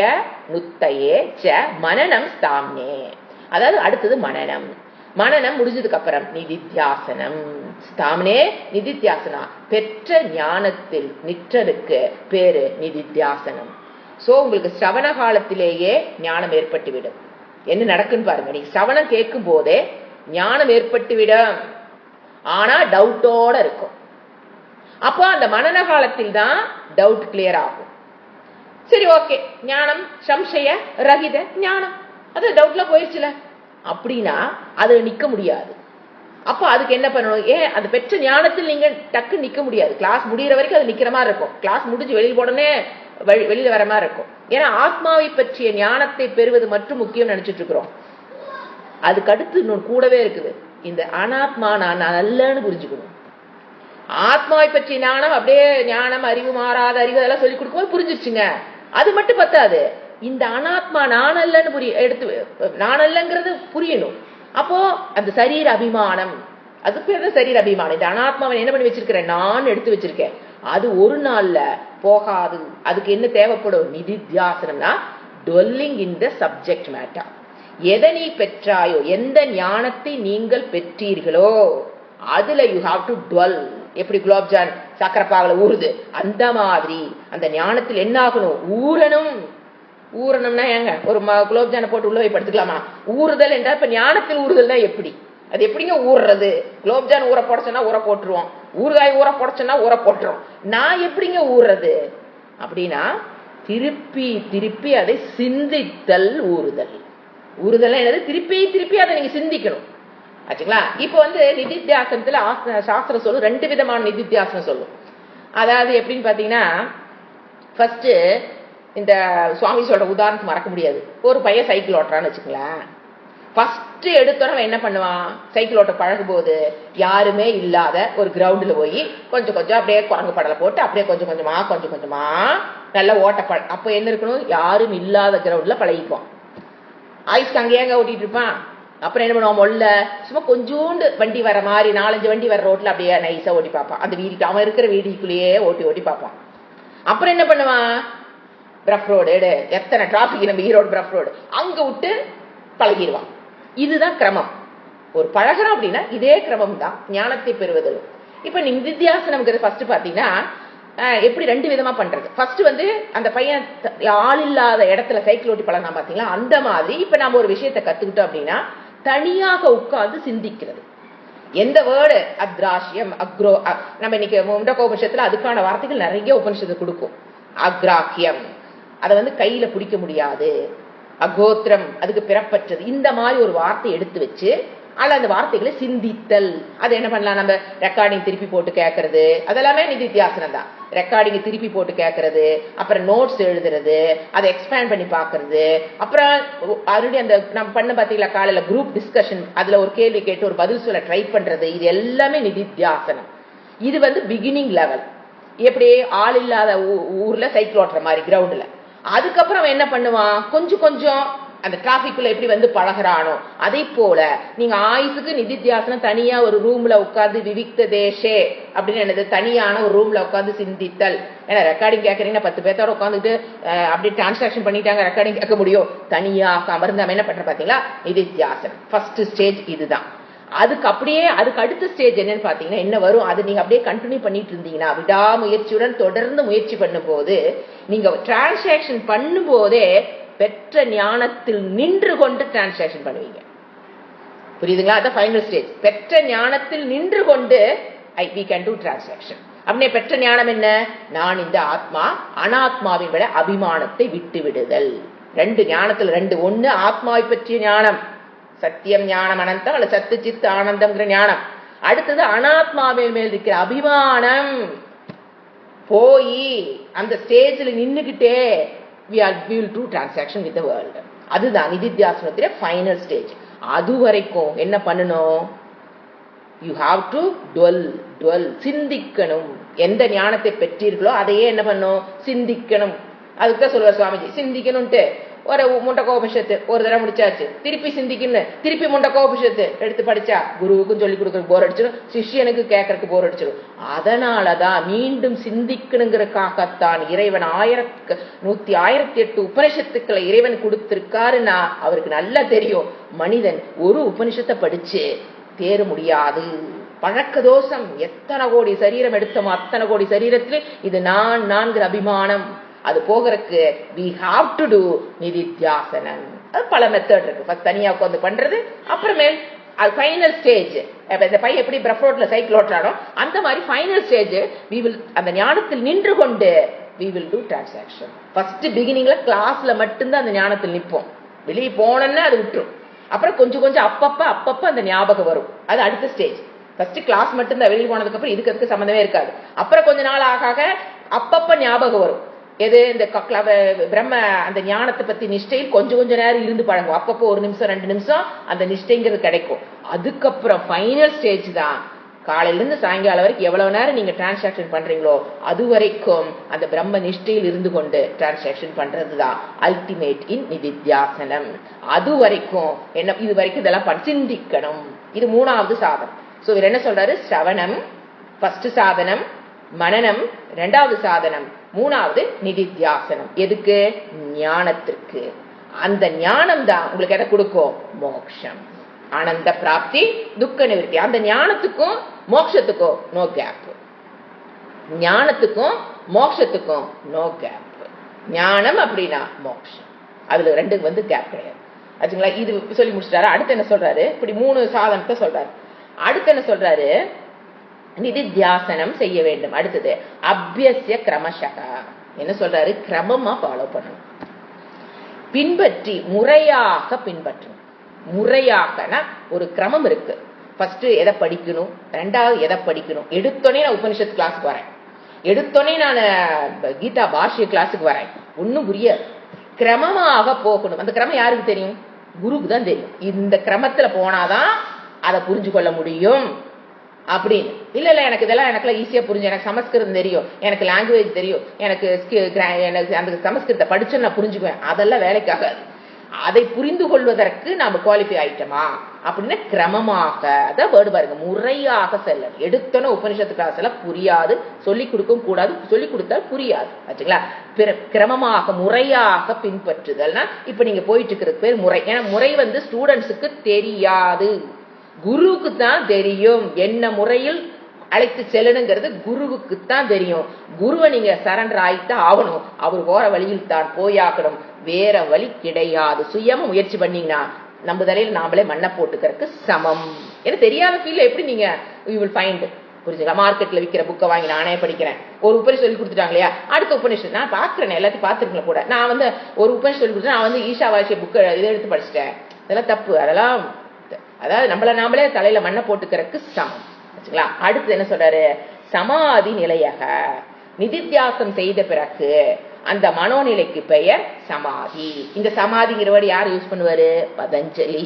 நுத்தையே ச மனனம் ஸ்தாம்னே. அதாவது அடுத்தது மனனம். மனனம் முடிஞ்சதுக்கு அப்புறம் நிதித்தியாசனம். ஸ்தாம்னே நிதித்தியாசனா, பெற்ற ஞானத்தில் நிற்றலுக்கு பேரு நிதித்தியாசனம். சோ உங்களுக்கு சிரவண காலத்திலேயே ஞானம் ஏற்பட்டுவிடும். என்ன நடக்குன்னு பாருங்க. நீ சிரவணம் கேட்கும் போதே ஞானம் ஏற்பட்டுவிடும். ஆனா டவுட்டோட இருக்கும். அப்போ அந்த மனன காலத்தில் தான் டவுட் கிளியர் ஆகும். சரி, ஓகே, ஞானம் சம்சய ரகித ஞானம், அது டவுட்ல போயிடுச்சுல அப்படின்னா அது நிக்க முடியாது. அப்ப அதுக்கு என்ன பண்ணணும்? அது பெற்ற ஞானத்தில் நீங்க டக்கு நிக்க முடியாது. கிளாஸ் முடிகிற வரைக்கும் அது நிக்கிற மாதிரி இருக்கும். கிளாஸ் முடிஞ்சு வெளியில் போடனே வெளியில வர மாதிரி இருக்கும். ஏன்னா ஆத்மாவை பற்றிய ஞானத்தை பெறுவது மட்டும் முக்கியம் நினைச்சிட்டு இருக்கிறோம். அதுக்கு அடுத்து இன்னொன்று கூடவே இருக்குது. இந்த அனாத்மா நான் நல்லன்னு புரிஞ்சுக்கணும். ஆத்மாவை பற்றிய ஞானம் அப்படியே ஞானம், அறிவு, மாறாத அறிவு அதெல்லாம் சொல்லி கொடுக்கும்போது புரிஞ்சிச்சுங்க. அது மட்டும் பத்தாது. இந்த அனாத்மா நான் அல்லன்னு எடுத்து நான் அல்லங்கிறது புரியணும். அப்போ அந்த சரீர அபிமானம், அதுக்கு பேர் தான் சரீர அபிமானம். இந்த அனாத்மாவை என்ன பண்ணி வச்சிருக்கிறேன்? நான் எடுத்து வச்சிருக்கேன். அது ஒரு நாள்ல போகாது. அதுக்கு என்ன தேவைப்படும்? நிதித்தியாசனம்னா dwelling in the subject matter. எதை நீ பெற்றாயோ, எந்த ஞானத்தை நீங்கள் பெற்றீர்களோ அதுல யூ ஹாவ் டு டுவெல். எப்படி குலோப்ஜான் சக்கரப்பாகல ஊறுது, அந்த மாதிரி அந்த ஞானத்தில் என்ன ஆகணும்? ஊறணும். ஊறணும்னா ஏங்க ஒரு குலோப்ஜானை போட்டு உள்ள போய் படுத்துக்கலாமா? ஊறுதல் என்றால் இப்ப ஞானத்தில் ஊறுதல் தான் எப்படி? அது எப்படிங்க ஊறுறது? குலோப்ஜான் ஊற போடச்சுன்னா ஊற போட்டுருவோம், ஊறுகாய் ஊற போடச்சுன்னா ஊற போட்டுரும். நான் எப்படிங்க ஊறுறது அப்படின்னா திருப்பி திருப்பி அதை சிந்தித்தல் ஊறுதல். ஊறுதல் என்னது? திருப்பி திருப்பி அதை நீங்க சிந்திக்கணும் ஆச்சுங்களா. இப்ப நிதித்தியாசனத்துல சாஸ்திரம் சொல்லும், 2 விதமான நிதித்தியாசனம் சொல்லும். அதாவது எப்படின்னு பாத்தீங்கன்னா, ஃபர்ஸ்ட் இந்த சுவாமி சொல்ற உதாரணத்துக்கு மறக்க முடியாது. ஒரு பையன் சைக்கிள் ஓட்டுறான்னு வச்சுக்கலாம். ஃபர்ஸ்ட் எடுத்தோட என்ன பண்ணுவான்? சைக்கிள் ஓட்ட பழகும் போது யாருமே இல்லாத ஒரு கிரவுண்ட்ல போய் கொஞ்சம் கொஞ்சம் அப்படியே குரங்கு படலை போட்டு அப்படியே கொஞ்சம் கொஞ்சமா நல்லா ஓட்ட அப்ப என்ன இருக்கணும்? யாரும் இல்லாத கிரவுண்ட்ல பழகிக்குவான். ஆயுஷ்க்கு அங்கேயாங்க ஓட்டிட்டு இருப்பான். அப்புறம் என்ன பண்ணுவான்? மொல்ல சும்மா கொஞ்சோண்டு வண்டி வர மாதிரி 4-5 வண்டி வர ரோட்ல அப்படியே நைஸா ஓட்டி பார்ப்பான். அந்த வீட்டுக்கு அவன் இருக்கிற வீட்டுக்குள்ளேயே ஓட்டி பார்ப்பான். அப்புறம் என்ன பண்ணுவான்? பிரஃப் ரோடு, எத்தனை டிராபிக் நம்ம ஈரோடு பிரஃப் ரோடு, அங்க விட்டு பழகிடுவான். இதுதான் கிரமம். ஒரு பழகிறோம் அப்படின்னா இதே கிரமம் தான் ஞானத்தை பெறுவதில். இப்ப நிதித்தியாசனம்ங்கிறது ஃபர்ஸ்ட் பாத்தீங்கன்னா எப்படி 2 விதமா பண்றது. ஃபர்ஸ்ட் அந்த பையன் ஆள் இல்லாத இடத்துல சைக்கிள் ஓட்டி பழகினா பாத்தீங்களா, அந்த மாதிரி இப்ப நாம ஒரு விஷயத்தை கத்துக்கிட்டோம் அப்படின்னா தனியாக உட்கார்ந்து சிந்திக்கிறது. எந்த வேர்டு அக்ராஹ்யம், அக்ரோ, நம்ம இன்னைக்கு முண்டகோபனிஷத்துல அதுக்கான வார்த்தைகள் நிறைய உபனிஷத்து கொடுக்கும். அக்ராஹ்யம் அதை கையில பிடிக்க முடியாது, அகோத்திரம் அதுக்கு பிறப்பற்றது, இந்த மாதிரி ஒரு வார்த்தை எடுத்து வச்சு அல்ல அந்த வார்த்தைகளை சிந்தித்தல். அது என்ன பண்ணலாம்? நம்ம ரெக்கார்டிங் திருப்பி போட்டு கேட்கறது, அதெல்லாமே நிதித்தியாசனம் தான். ரெக்கார்டிங் திருப்பி போட்டு கேட்கறது, அப்புறம் நோட்ஸ் எழுதுறது, அதை எக்ஸ்பேண்ட் பண்ணி பாக்குறது, அப்புறம் ஆல்ரெடி அந்த நம்ம பண்ண பாத்தீங்களா காலையில குரூப் டிஸ்கஷன், அதுல ஒரு கேள்வி கேட்டு ஒரு பதில் சொல்ல ட்ரை பண்றது, இது எல்லாமே நிதித்தியாசனம். இது பிகினிங் லெவல். எப்படி ஆள் இல்லாத ஊர்ல சைக்கிள் ஓட்டுற மாதிரி கிரவுண்ட்ல. அதுக்கப்புறம் என்ன பண்ணுவான்? கொஞ்சம் கொஞ்சம் அந்த டிராபிக்ல எப்படி பழகிறானோ அதே போல நீங்க ஆயுசுக்கு நிதித்தியாசனம் தனியா ஒரு ரூம்ல உட்கார்ந்து விவிக்த தேசே அப்படின்னு என்னது தனியான ஒரு ரூம்ல உட்கார்ந்து சிந்தித்தல். ஏன்னா ரெக்கார்டிங் கேட்கறீங்கன்னா 10 பேர்த்தோட உட்காந்துட்டு அப்படி டிரான்சாக்ஷன் பண்ணிட்டாங்க, ரெக்கார்டிங் கேட்க முடியும். தனியாக அமர்ந்து என்ன பண்ற பாத்தீங்களா? நிதித்தியாசனம் ஃபர்ஸ்ட் ஸ்டேஜ் இதுதான். அதுக்கு அடுத்த ஸ்டேஜ் என்னன்னு பாத்தீங்கன்னா என்ன வரும்? அது நீங்க அப்படியே கண்டினியூ பண்ணிட்டு இருந்தீங்கன்னா, விடாமுயற்சியுடன் தொடர்ந்து முயற்சி பண்ணும் போது நீங்க டிரான்சாக்சன் பண்ணும் போதே பெற்ற ஞானத்தில் நின்று கொண்டு டிரான்சாக்சன் பண்ணுவீங்க. புரியுதுங்களா? அதான் ஃபைனல் ஸ்டேஜ். பெற்ற ஞானத்தில் நின்று கொண்டு we can do transaction. அப்படியே பெற்ற ஞானம் என்ன? நான் இந்த ஆத்மா, அனாத்மாவின் விட அபிமானத்தை விட்டு விடுதல். 2 ஞானத்துல 2. 1 ஆத்மாவை பற்றிய ஞானம், சத்தியம் ஞானம் அனந்தம் அல்ல சத்து சித்து ஆனந்தம்ங்கிற ஞானம். அடுத்தது அனாத்மாவின் மேல் இருக்கிற அபிமானம் போய் அந்த ஸ்டேஜ்ல நின்னுகிட்டே we will do transaction with the world. அதுதான் நிதித்தியாசனத்திலே ஃபைனல் ஸ்டேஜ். அது வரைக்கும் என்ன பண்ணணும்? யூ ஹாவ் டு டுவெல் சிந்திக்கணும். எந்த ஞானத்தை பெற்றீர்களோ அதையே என்ன பண்ணும், சிந்திக்கணும். அதுக்குதான் சொல்லுவார் சுவாமிஜி, சிந்திக்கணும்ட்டு ஒரு முண்டகோபனிஷத்து ஒரு தடவை முடிச்சாச்சு, திருப்பி சிந்திக்கணும், திருப்பி முண்டகோபனிஷத்து எடுத்து படிச்சா குருவுக்கும் சொல்லி கொடுக்கறதுக்கு போர் அடிச்சிடும், சிஷ்யனுக்கு கேட்கறதுக்கு போர் அடிச்சிடும். அதனாலதான் மீண்டும் சிந்திக்கணுங்கிறதுக்காகத்தான் இறைவன் 1108 உபனிஷத்துக்களை இறைவன் கொடுத்திருக்காருன்னா அவருக்கு நல்லா தெரியும் மனிதன் ஒரு உபனிஷத்தை படிச்சு தேர முடியாது. பழக்க தோஷம், எத்தனை கோடி சரீரம் எடுத்தோமோ அத்தனை கோடி சரீரத்துல இது நான்கிற அபிமானம் அது போகிறதுக்கு we have to do நிதித்தியாசனம். அது பல மெத்தட் இருக்கு. ஃபர்ஸ்ட் தனியா உட்காந்து பண்றது, அப்புறமேல் அது ஃபைனல் ஸ்டேஜ். இந்த பையன் எப்படி பிரஃப் ரோட்ல சைக்கிள் ஓட்டுறானோ அந்த மாதிரி ஃபைனல் ஸ்டேஜ் we will அந்த ஞானத்தில் நின்று கொண்டு we will do transaction. First பிகினிங்ல கிளாஸ்ல மட்டும்தான் அந்த ஞானத்தில் நிற்போம், வெளியே போனோன்னா அது விட்டுரும். அப்புறம் கொஞ்சம் கொஞ்சம் அப்பப்ப அந்த ஞாபகம் வரும், அது அடுத்த ஸ்டேஜ். ஃபர்ஸ்ட் கிளாஸ் மட்டும்தான், வெளியே போனதுக்கு அப்புறம் இதுக்கு சம்மந்தமே இருக்காது. அப்புறம் கொஞ்ச நாள் ஆக அப்பப்ப ஞாபகம் வரும். எது இந்த பிரம்ம அந்த ஞானத்தை பத்தி நிஷ்டையில் கொஞ்சம் நேரம் இருந்து பழகும். அப்பப்போ 1 நிமிஷம் 2 நிமிஷம் அந்த நிஷ்டைங்கிறது கிடைக்கும். அதுக்கப்புறம் ஃபைனல் ஸ்டேஜ் தான் காலையில இருந்து சாயங்காலம் வரைக்கும் எவ்வளவு நேரம் நீங்க டிரான்சாக்சன் பண்றீங்களோ அது வரைக்கும் அந்த பிரம்ம நிஷ்டையில் இருந்து கொண்டு டிரான்சாக்சன் பண்றதுதான் அல்டிமேட் இன் நிதித்தியாசனம். அது வரைக்கும் என்ன, இது வரைக்கும் இதெல்லாம் சிந்திக்கணும். இது 3வது சாதனம். சோ இவர் என்ன சொல்றாரு, சிரவணம் ஃபர்ஸ்ட் சாதனம், மனனம் 2வது சாதனம், 3வது நிதித்தியாசனம். எதுக்கு, ஞானத்திற்கு. அந்த ஞானம் தான் உங்களுக்கு எதை கொடுக்கும், மோட்சம், ஆனந்த பிராப்தி, துக்க நிவர்த்தி. அந்த ஞானத்துக்கும் மோட்சத்துக்கும் நோ கேப், ஞானத்துக்கும் மோட்சத்துக்கும் நோ கேப். ஞானம் அப்படின்னா மோட்சம், அதுல 2 கேப் கிடையாது. ஆச்சுங்களா? இது சொல்லி முடிச்சிட்டாரு. அடுத்து என்ன சொல்றாரு, இப்படி 3 சாதனத்தை சொல்றாரு. அடுத்து என்ன சொல்றாரு, நிதித்தியாசனம் செய்ய வேண்டும். அடுத்தது அபியஸ்ய கிரமசக, என்ன சொல்றாரு, கிரமமா ஃபாலோ பண்ணணும், பின்பற்றி முறையாக பின்பற்றணும். முறையாகனா ஒரு கிரமம் இருக்கு. ஃபர்ஸ்ட் எதை படிக்கணும், 2வது எதை படிக்கணும். எடுத்தோடனே நான் உபனிஷத்து கிளாஸுக்கு வரேன், எடுத்தோடனே நான் கீதா பாஷ்ய கிளாஸுக்கு வரேன், ஒன்னும் புரியாது. கிரமமாக போகணும். அந்த கிரமம் யாருக்கு தெரியும், குருக்கு தான் தெரியும். இந்த கிரமத்துல போனாதான் அதை புரிஞ்சு கொள்ள முடியும் அப்படின்னு. இல்ல எனக்கு இதெல்லாம் எனக்குலாம் ஈஸியா புரிஞ்சு, எனக்கு சமஸ்கிருதம் தெரியும், எனக்கு லாங்குவேஜ் தெரியும், எனக்கு அந்த சமஸ்கிருதத்தை படிச்சு நான் புரிஞ்சுக்குவேன், அதெல்லாம் வேலைக்காகாது. அதை புரிந்து கொள்வதற்கு நாம குவாலிஃபை ஆயிட்டோமா அப்படின்னு கிரமமாக, அதான் வேர்டு பாருங்க, முறையாக செல்லணும். எடுத்தோன்னு உபனிஷத்து கிளாஸ் எல்லாம் புரியாது, சொல்லிக் கொடுக்கவும் கூடாது, சொல்லிக் கொடுத்தால் புரியாது. ஆச்சுங்களா? கிரமமாக முறையாக பின்பற்றுதல்னா இப்ப நீங்க போயிட்டு இருக்கிறது பேர் முறை. ஏன்னா முறை ஸ்டூடெண்ட்ஸுக்கு தெரியாது, குருவுக்கு தான் தெரியும். என்ன முறையில் அழைத்து செல்லணுங்கிறது குருவுக்கு தான் தெரியும். குருவை நீங்க சரண்டர் ஆயிட்டா ஆகணும், அவர் போற வழியில் தான் போயாக்கணும், வேற வழி கிடையாது. சுயமா முயற்சி பண்ணீங்கன்னா நம்ம தலையில நாமளே மண்ணை போட்டுக்கிறதுக்கு சமம். ஏன்னா தெரியாத ஃபீல்ல எப்படி நீங்க யூ வில் ஃபைண்ட், புரிஞ்சுங்களா? மார்க்கெட்ல விற்கிற புக்கை வாங்கி நானே படிக்கிறேன், ஒரு உபனிஷத் சொல்லி கொடுத்துட்டாங்க இல்லையா, அடுத்த உபனிஷத் நான் பாக்குறேன், எல்லாத்தையும் பாத்துருக்கல கூட. நான் ஒரு உபனிஷத் சொல்லி கொடுத்தேன், நான் ஈஷாவாசிய புக்கை இதை எடுத்து படிச்சுட்டேன், அதெல்லாம் தப்பு. அதெல்லாம் அதாவது நம்மள நாமளே தலையில மண்ணை போட்டுக்கிறதுக்கு சமம். அடுத்து என்ன சொல்றாரு, சமாதி நிலையக, நிதித்தியாசம் செய்த பிறகு அந்த மனோநிலைக்கு பெயர் சமாதி. இந்த சமாதிங்கிற வேர்டு யார் யூஸ் பண்ணுவாரு, பதஞ்சலி.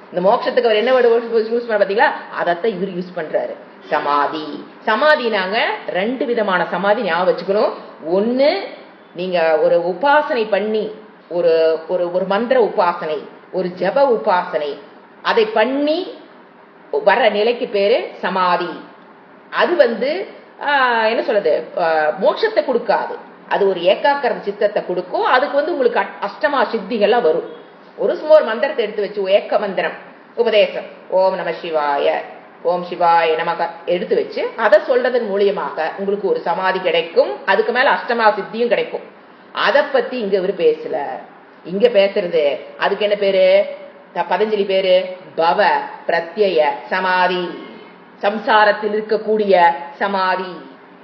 இந்த மோட்சத்துக்கு அவர் என்ன வேர்டு யூஸ் பண்ண பாத்தீங்களா, அதத்தான் இவர் யூஸ் பண்றாரு, சமாதி. சமாதி நாங்க 2 விதமான சமாதி ஞாபகம் வச்சுக்கணும். ஒண்ணு, நீங்க ஒரு உபாசனை பண்ணி ஒரு மந்திர உபாசனை, ஒரு ஜப உபாசனை, அதை பண்ணி வர நிலைக்கு பேரு சமாதி. அது என்ன சொல்றது, மோட்சத்தை கொடுக்காது, அது ஒரு ஏகாக்கிர சித்தத்தை கொடுக்கும். அதுக்கு உங்களுக்கு அஷ்டமா சித்திகள்லாம் வரும். சும்மா ஒரு மந்திரத்தை எடுத்து வச்சு, ஏக்க மந்திரம் உபதேசம், ஓம் நம சிவாய, ஓம் சிவாய நமக எடுத்து வச்சு அதை சொல்றதன் மூலியமாக உங்களுக்கு ஒரு சமாதி கிடைக்கும். அதுக்கு மேல அஷ்டமா சித்தியும் கிடைக்கும். அதை பத்தி இங்க இவரு பேசல. இங்க பேசுறது அதுக்கு என்ன பேரு, பதஞ்சலி பேரு பவ பிரத்யய சமாதி, சம்சாரத்தில் இருக்கக்கூடிய சமாதி.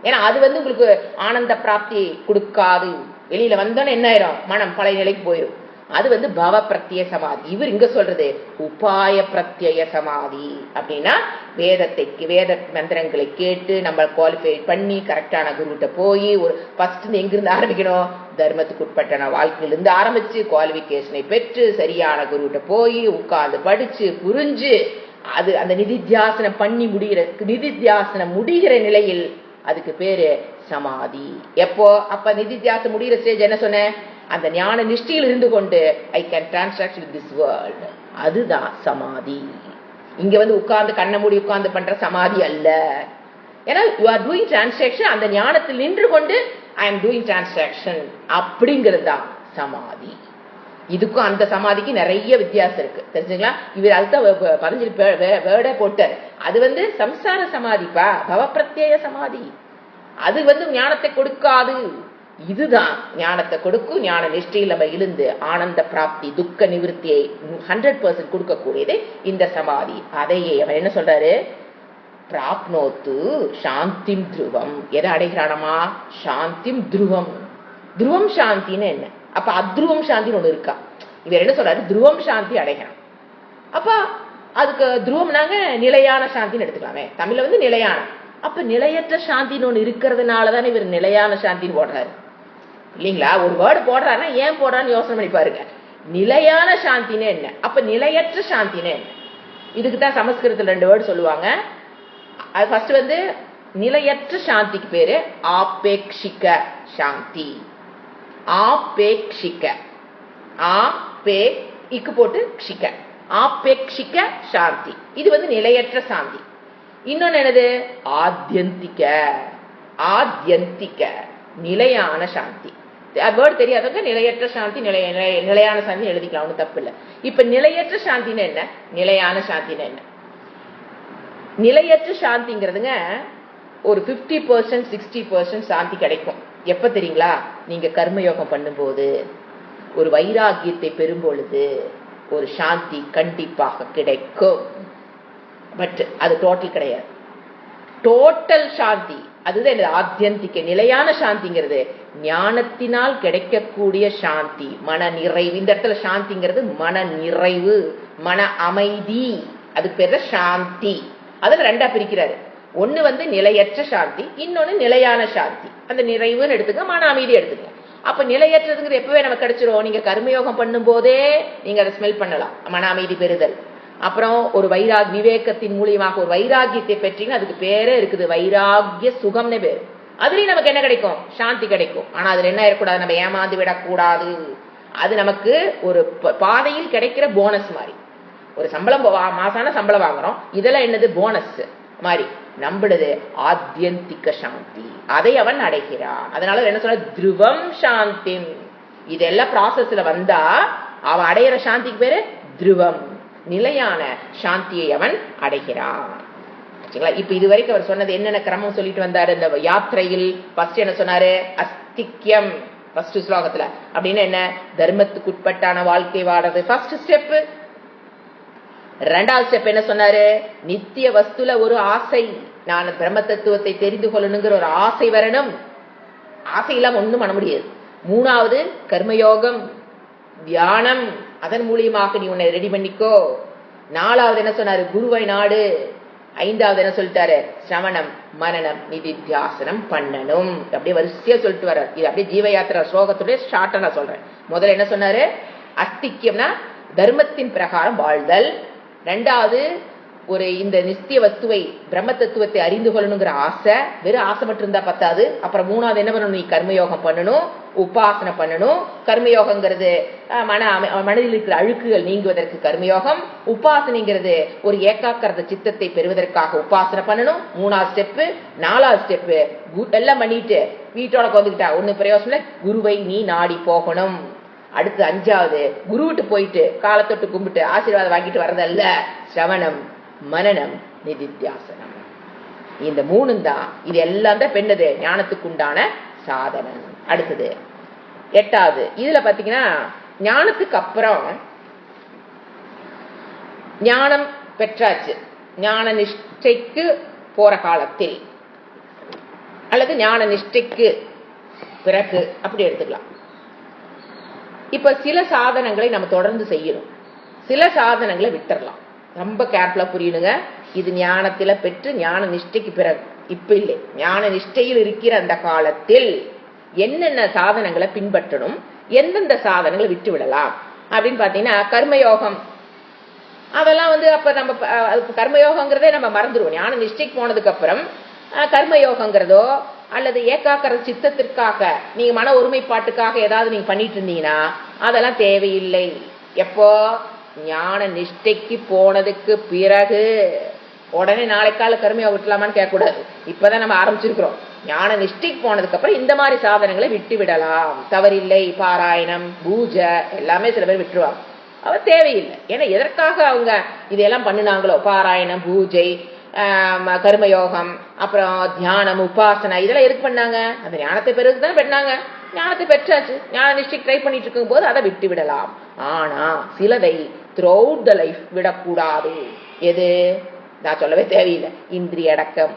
ஏன்னா அது உங்களுக்கு ஆனந்த பிராப்தி கொடுக்காது. வெளியில வந்தோன்னு என்ன ஆயிரும், மனம் பழைய நிலைக்கு போயிடும். அது பவ பிரத்யய சமாதி. இவர் இங்க சொல்றது உபாய பிரத்யய சமாதி. அப்படின்னா வேத மந்திரங்களை கேட்டு நம்ம குவாலிஃபை பண்ணி கரெக்டான குருகிட்ட போய் ஒரு ஃபர்ஸ்ட் எங்கிருந்து ஆரம்பிக்கணும், தர்மத்துக்கு உட்பட்ட வாழ்க்கையிலிருந்து ஆரம்பிச்சு குவாலிபிகேஷனை பெற்று சரியான குருகிட்ட போய் உட்கார்ந்து படிச்சு புரிஞ்சு அது அந்த நிதித்தியாசனம் பண்ணி நிதித்தியாசனம் முடிகிற நிலையில் அதுக்கு பேரு சமாதி. எப்போ? அப்ப நிதித்தியாசனம் முடிகிற ஸ்டேஜ் என்ன சொன்னேன்? அந்த ஞான நிஷ்டையில் இருந்து கொண்டு I can transact with this world. அதுதான் சமாதி. இங்க உட்கார்ந்து கண்ண மூடி உட்கார்ந்து பண்ற சமாதி அல்ல. ஏன்னா யூ ஆர் டூயிங் டிரான்சாக்ஷன். அந்த ஞானத்தில் நின்று கொண்டு ஐ எம் டூயிங் டிரான்சாக்ஷன் அப்படிங்கிறது தான் சமாதி. இதுக்கும் அந்த சமாதிக்கு நிறைய வித்தியாசம் இருக்கு, தெரிஞ்சுங்களா? இவர் அதுதான் பதஞ்சலி வேர்டே போட்டார். அது சம்சார சமாதிப்பா, பவப்பிரத்யேய சமாதி. அது ஞானத்தை கொடுக்காது. இதுதான் ஞானத்தை கொடுக்கும். ஞான நிஷ்டையில் நம்ம இருந்து ஆனந்த பிராப்தி, துக்க நிவர்த்தியை 100% கொடுக்கக்கூடியது இந்த சமாதி. அதையே அவர் என்ன சொல்றாரு? பிராப்னோத்து சாந்திம் துருவம். எதை அடைகிறானமா? சாந்திம் துருவம். துருவம் சாந்தின்னு என்ன? அப்ப அத்ருவம் சாந்தின்னு ஒண்ணு இருக்கா? இவர் என்ன சொல்றாரு? துருவம் சாந்தி அடைகிறான். அப்ப அதுக்கு துருவம்னாங்க நிலையான சாந்தின்னு எடுத்துக்கலாமே. தமிழ்ல நிலையான. அப்ப நிலையற்ற சாந்தின்னு ஒண்ணு இருக்கிறதுனாலதானே இவர் நிலையான சாந்தின்னு போடுறாரு, இல்லைங்களா? ஒரு வேர்டு போடுறாருன்னா ஏன் போடுறான்னு யோசனை பண்ணி பாருங்க. நிலையான சாந்தின்னு என்ன? அப்ப நிலையற்ற சாந்தின்னு என்ன? இதுக்குதான் சமஸ்கிருதத்துல 2 வேர்டு சொல்லுவாங்க. அது ஃபர்ஸ்ட் நிலையற்ற சாந்திக்கு பேரு ஆபேக்ஷிக சாந்தி. ஆபேக்ஷிக, இக்கு போட்டு க்ஷிக, ஆபேக்ஷிக சாந்தி. இது நிலையற்ற சாந்தி. இன்னொன்னு என்னது? ஆத்யந்திக. ஆத்யந்திக நிலையான சாந்தி. வேர்டு தெரியாதவங்க நிலையற்ற சாந்தி, நிலையான சாந்தி எழுதிக்கலாம், ஒன்றும் தப்பு இல்லை. இப்ப நிலையற்ற சாந்தின்னு என்ன? நிலையான சாந்தின்னு என்ன? நிலையற்ற சாந்திங்கிறதுங்க ஒரு 50% 60% சாந்தி கிடைக்கும். எப்ப தெரியுங்களா? நீங்க கர்மயோகம் பண்ணும்போது, ஒரு வைராகியத்தை பெறும் பொழுது ஒரு சாந்தி கண்டிப்பாக கிடைக்கும். பட் அது டோட்டல் கிடையாது. டோட்டல் சாந்தி அதுதான் ஆத்யந்திக்க நிலையான சாந்திங்கிறது. ஞானத்தினால் கிடைக்கக்கூடிய சாந்தி, மன நிறைவு. இந்த இடத்துல சாந்திங்கிறது மன நிறைவு, மன அமைதி. அதுக்கு பேர் சாந்தி. அதுல 2ஆ பிரிக்கிறாரு. ஒண்ணு நிலையற்ற சாந்தி, இன்னொன்னு நிலையான சாந்தி. அந்த நிறைவுன்னு எடுத்துக்க, மன அமைதி எடுத்துக்க. அப்ப நிலையற்றதுங்கிறது எப்பவே நமக்கு கிடைச்சிரும். நீங்க கர்மயோகம் பண்ணும் போதே நீங்க அதை ஸ்மெல் பண்ணலாம், மன அமைதி பெறுதல். அப்புறம் ஒரு விவேகத்தின் மூலியமாக ஒரு வைராகியத்தை பெற்றீங்க, அதுக்கு பேரே இருக்குது வைராகிய சுகம்னு பேரு. அதுலயும் நமக்கு என்ன கிடைக்கும்? சாந்தி கிடைக்கும். ஆனா அதுல என்ன இருக்கக்கூடாது? நம்ம ஏமாந்து விடக்கூடாது. அது நமக்கு ஒரு பாதையில் கிடைக்கிற போனஸ் மாதிரி. ஒரு சம்பளம், மாசான சம்பளம் வாங்குறோம், இதெல்லாம் என்னது? போனஸ் மாதிரி. நம்புறது ஆத்யந்திக சாந்தி. அதை அவன் அடைகிறான். அதனால என்ன சொல்ற? துருவம் சாந்தி. இதெல்லாம் ப்ராசஸ்ல வந்தா அவன் அடையிற சாந்திக்கு பேரு துருவம், நிலையான சாந்தியை அவன் அடைகிறான். இப்ப இதுவரைக்கும் அவர் சொன்னது என்னென்ன கிரமம் சொல்லிட்டு வந்தாரு இந்த யாத்திரையில்? ஃபர்ஸ்ட் என்ன சொன்னாரு? அஸ்திக்யம். ஃபர்ஸ்ட் ஸ்லோகத்துல அப்படின்னு என்ன? தர்மத்துக்கு உட்பட்டான வாழ்க்கை வாடுறது ஃபர்ஸ்ட் ஸ்டெப். 2வது ஸ்டெப் என்ன சொன்னாரு? நித்திய வஸ்துல ஒரு ஆசை, நான் பிரம்ம தத்துவத்தை தெரிந்து கொள்ளணுங்கிற ஒரு ஆசை வரணும். ஆசை இல்லாம ஒண்ணும் பண்ண முடியாது. 3வது கர்மயோகம், தியானம். அதன் மூலியமாக நீ உன்னை ரெடி பண்ணிக்கோ. 4வது என்ன சொன்னாரு? குருவை நாடு. 5வது என்ன சொல்லிட்டாரு? சிரவணம், மனனம், நிதித்தியாசனம் பண்ணணும். அப்படியே வரிசையா சொல்லிட்டு வர்றாரு. இது அப்படியே ஜீவ யாத்திரா ஸ்லோகத்துடைய ஷார்ட்டா நான் சொல்றேன். முதல்ல என்ன சொன்னாரு? அஸ்திக்யம்னா தர்மத்தின் பிரகாரம் வாழ்தல். 2வது ஒரு இந்த நித்திய வஸ்துவை பிரம்ம தத்துவத்தை அறிந்து கொள்ளணுங்கிற ஆசை. வெறும் ஆசை மட்டும் இருந்தா பத்தாது. அப்புறம் 3வது என்ன பண்ணணும்? நீ கர்மயோகம் பண்ணணும், உபாசனை பண்ணணும். கர்மயோகங்கிறது மனதில் இருக்கிற அழுக்குகள் நீங்குவதற்கு கர்மயோகம். உபாசனைங்கிறது ஒரு ஏகாக்கிரத சித்தத்தை பெறுவதற்காக உபாசனை பண்ணணும். 3வது ஸ்டெப்பு. 4வது ஸ்டெப்பு எல்லாம் பண்ணிட்டு வீட்டோட வந்துக்கிட்டா ஒண்ணு பிரயோசனம், குருவை நீ நாடி போகணும். அடுத்து 5வது குரு விட்டு போயிட்டு காலத்தொட்டு கும்பிட்டு ஆசீர்வாதம் வாங்கிட்டு வர்றதல்ல, சிரவணம், மனனம், நிதித்தியாசனம். இந்த 3 தான். இது எல்லாம் தான் பெண்ணது ஞானத்துக்கு உண்டான சாதனம். அடுத்தது 8வது. இதுல பாத்தீங்கன்னா ஞானத்துக்கு அப்புறம் ஞானம் பெற்றாச்சு, ஞான நிஷ்டைக்கு போற காலத்தில் அல்லது ஞான நிஷ்டைக்கு பிறகு அப்படி எடுத்துக்கலாம். இப்ப சில சாதனங்களை நம்ம தொடர்ந்து செய்யணும், சில சாதனங்களை விட்டுறலாம். ரொம்ப கேர்ஃபுல்லா புரியணுங்க. இது ஞானத்தில பெற்று ஞான நிஷ்டைக்கு பிறகு, இப்ப இல்லை, ஞான நிஷ்டையில் இருக்கிற அந்த காலத்தில் என்னென்ன சாதனங்களை பின்பற்றணும், எந்தெந்த சாதனங்களை விட்டு விடலாம் அப்படின்னு பாத்தீங்கன்னா, கர்மயோகம் அதெல்லாம் வந்து அப்ப நம்ம கர்மயோகங்கிறதே நம்ம மறந்துடுவோம். ஞான நிஷ்டைக்கு போனதுக்கு அப்புறம் கர்மயோகங்கிறதோ அல்லது ஏகாக்கிர சித்தத்திற்காக நீங்க மன ஒருமைப்பாட்டுக்காக ஏதாவது நீங்க பண்ணிட்டு இருந்தீங்கன்னா அதெல்லாம் தேவையில்லை. எப்போ ஞான நிஷ்டைக்கு போனதுக்கு பிறகு. உடனே நாளைக்கால கர்மயோகம் விட்டுலாமான்னு கேட்கக்கூடாது. இப்பதான் நம்ம ஆரம்பிச்சிருக்கிறோம். ஞான நிஷ்டைக்கு போனதுக்கு அப்புறம் இந்த மாதிரி சாதனங்களை விட்டு விடலாம், தவறில்லை. பாராயணம், பூஜை எல்லாமே சில பேர் விட்டுருவாங்க. அவ தேவையில்லை. ஏன்னா எதற்காக அவங்க இதெல்லாம் பண்ணினாங்களோ, பாராயணம், பூஜை, கர்மயோகம், அப்புறம் தியானம், உபாசனை, இதெல்லாம் எதுக்கு பண்ணாங்க? அந்த ஞானத்தை பெருக்குதான் பண்ணாங்க. ஞானத்தை பெற்றாச்சு, ஞான நிஷ்டைக்கு ட்ரை பண்ணிட்டு இருக்கும் போது அதை விட்டு விடலாம். ஆனா சிலதை த்ரூ அவுட் த லைஃப் விடக்கூடாது. எது? நான் சொல்லவே தேவையில்லை. இந்திரிய அடக்கம்,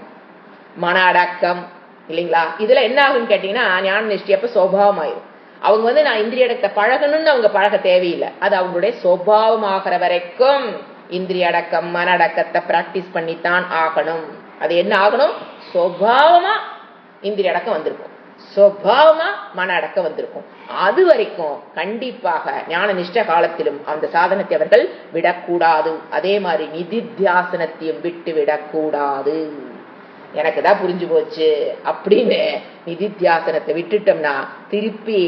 மன அடக்கம், இல்லைங்களா? இதுல என்ன ஆகுன்னு கேட்டீங்கன்னா ஞான நிஷ்டை அப்ப சுபாவம் ஆயிரும். அவங்க வந்து நான் இந்திரிய அடக்கத்தை பழகணும்னு அவங்க பழக தேவையில்லை. அது அவங்களுடைய சுபாவம் ஆகிற வரைக்கும் இந்திரிய அடக்கம், மன அடக்கத்தை பிராக்டிஸ் பண்ணித்தான் ஆகணும். அது என்ன ஆகணும்? சுபாவமா இந்திரிய அடக்கம் வந்திருக்கும், சுபாவமா மன அடக்கம் வந்திருக்கும். அது வரைக்கும் கண்டிப்பாக ஞான நிஷ்ட காலத்திலும் அந்த சாதனத்தை அவர்கள் விடக்கூடாது. அதே மாதிரி நிதித்தியாசனத்தையும் விட்டு விடக்கூடாது. எனக்கு தான் புரிஞ்சு போச்சு அப்படின்னு நிதித்தியாசனத்தை விட்டுட்டோம்னா திருப்பி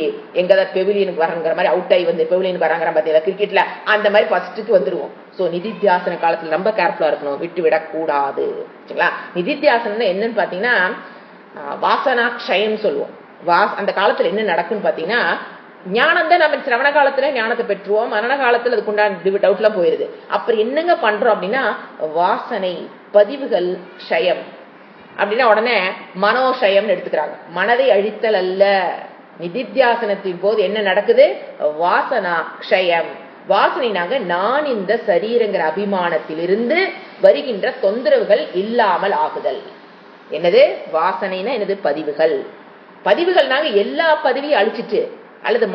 எங்கதான் பெவிலியனுக்கு வரங்கிற மாதிரி அவுட் ஆகி வந்து பெவிலியனுக்கு வராங்கிற பார்த்தீங்களா கிரிக்கெட்ல, அந்த மாதிரி ஃபர்ஸ்ட்டுக்கு வந்துருவோம். ஸோ நிதித்தியாசன காலத்துல ரொம்ப கேர்ஃபுல்லா இருக்கணும், விட்டு விடக்கூடாது. சரிங்களா? நிதித்தியாசனம் என்னன்னு பாத்தீங்கன்னா வாசனாக்ஷயம் சொல்லுவோம். அந்த காலத்துல என்ன நடக்குன்னு பாத்தீங்கன்னா, ஞானம் தான் நம்ம சிரவண காலத்துல ஞானத்தை பெற்றுவோம், மரண காலத்துல அதுக்கு உண்டான டவுட்லாம் போயிருது. அப்புறம் என்னங்க பண்றோம் அப்படின்னா வாசனை பதிவுகள் க்ஷயம் அப்படின்னா உடனே மனோஷயம்னு எடுத்துக்கிறாங்க. மனதை அழித்தல் அல்ல. நிதித்தியாசனத்தின் போது என்ன நடக்குது? வாசனா க்ஷயம். வாசனைனாங்க நான் இந்த சரீரங்கிற அபிமானத்திலிருந்து வருகின்ற தொந்தரவுகள் இல்லாமல் ஆகுதல். என்னது வாசனைனா? என்னது? பதிவுகள். பதிவுகள்னாங்க எல்லா பதிவையும் அழிச்சிட்டு அல்லது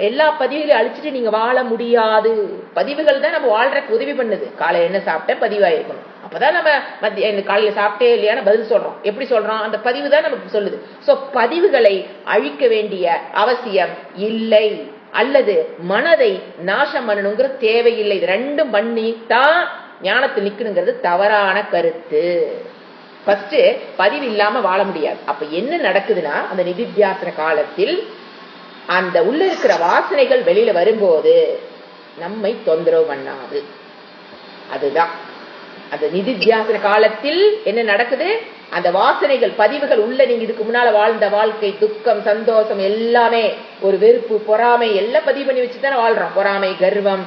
எல்லா பதிவுகளையும் அழிச்சிட்டு நீங்க வாழ முடியாது. பதிவுகள் தான் நம்ம வாழ்றதுக்கு உதவி பண்ணுது. காலையில என்ன சாப்பிட்டேன் பதிவாயிருக்கணும், அப்பதான் நம்ம காலையில சாப்பிட்டே இல்லையான பதில் சொல்றோம். எப்படி சொல்றோம்? அந்த பதிவு தான் நமக்கு சொல்லுது. சோ பதிவுகளை அழிக்க வேண்டிய அவசியம் இல்லை, அல்லது மனதை நாசம் பண்ணணுங்கிற தேவையில்லை. இது ரெண்டும் பண்ணித்தான் ஞானத்தில் நிக்கணுங்கிறது தவறான கருத்து. ஃபர்ஸ்ட் பதிவு இல்லாம வாழ முடியாது. அப்ப என்ன நடக்குதுன்னா அந்த நிதித்தியாசன காலத்தில் அந்த உள்ள இருக்கிற வாசனைகள் வெளியில வரும்போது நம்மை தொந்தரவு பண்ணாது. அதுதான் அந்த நிதித்தியாசன காலத்தில் என்ன நடக்குது? அந்த வாசனைகள் பதிவுகள் உள்ள நீங்க இதுக்கு முன்னால வாழ்ந்த வாழ்க்கை, துக்கம், சந்தோஷம் எல்லாமே, ஒரு வெறுப்பு, பொறாமை எல்லாம் பதிவு பண்ணி வச்சுதானே வாழ்றோம். பொறாமை, கர்வம்,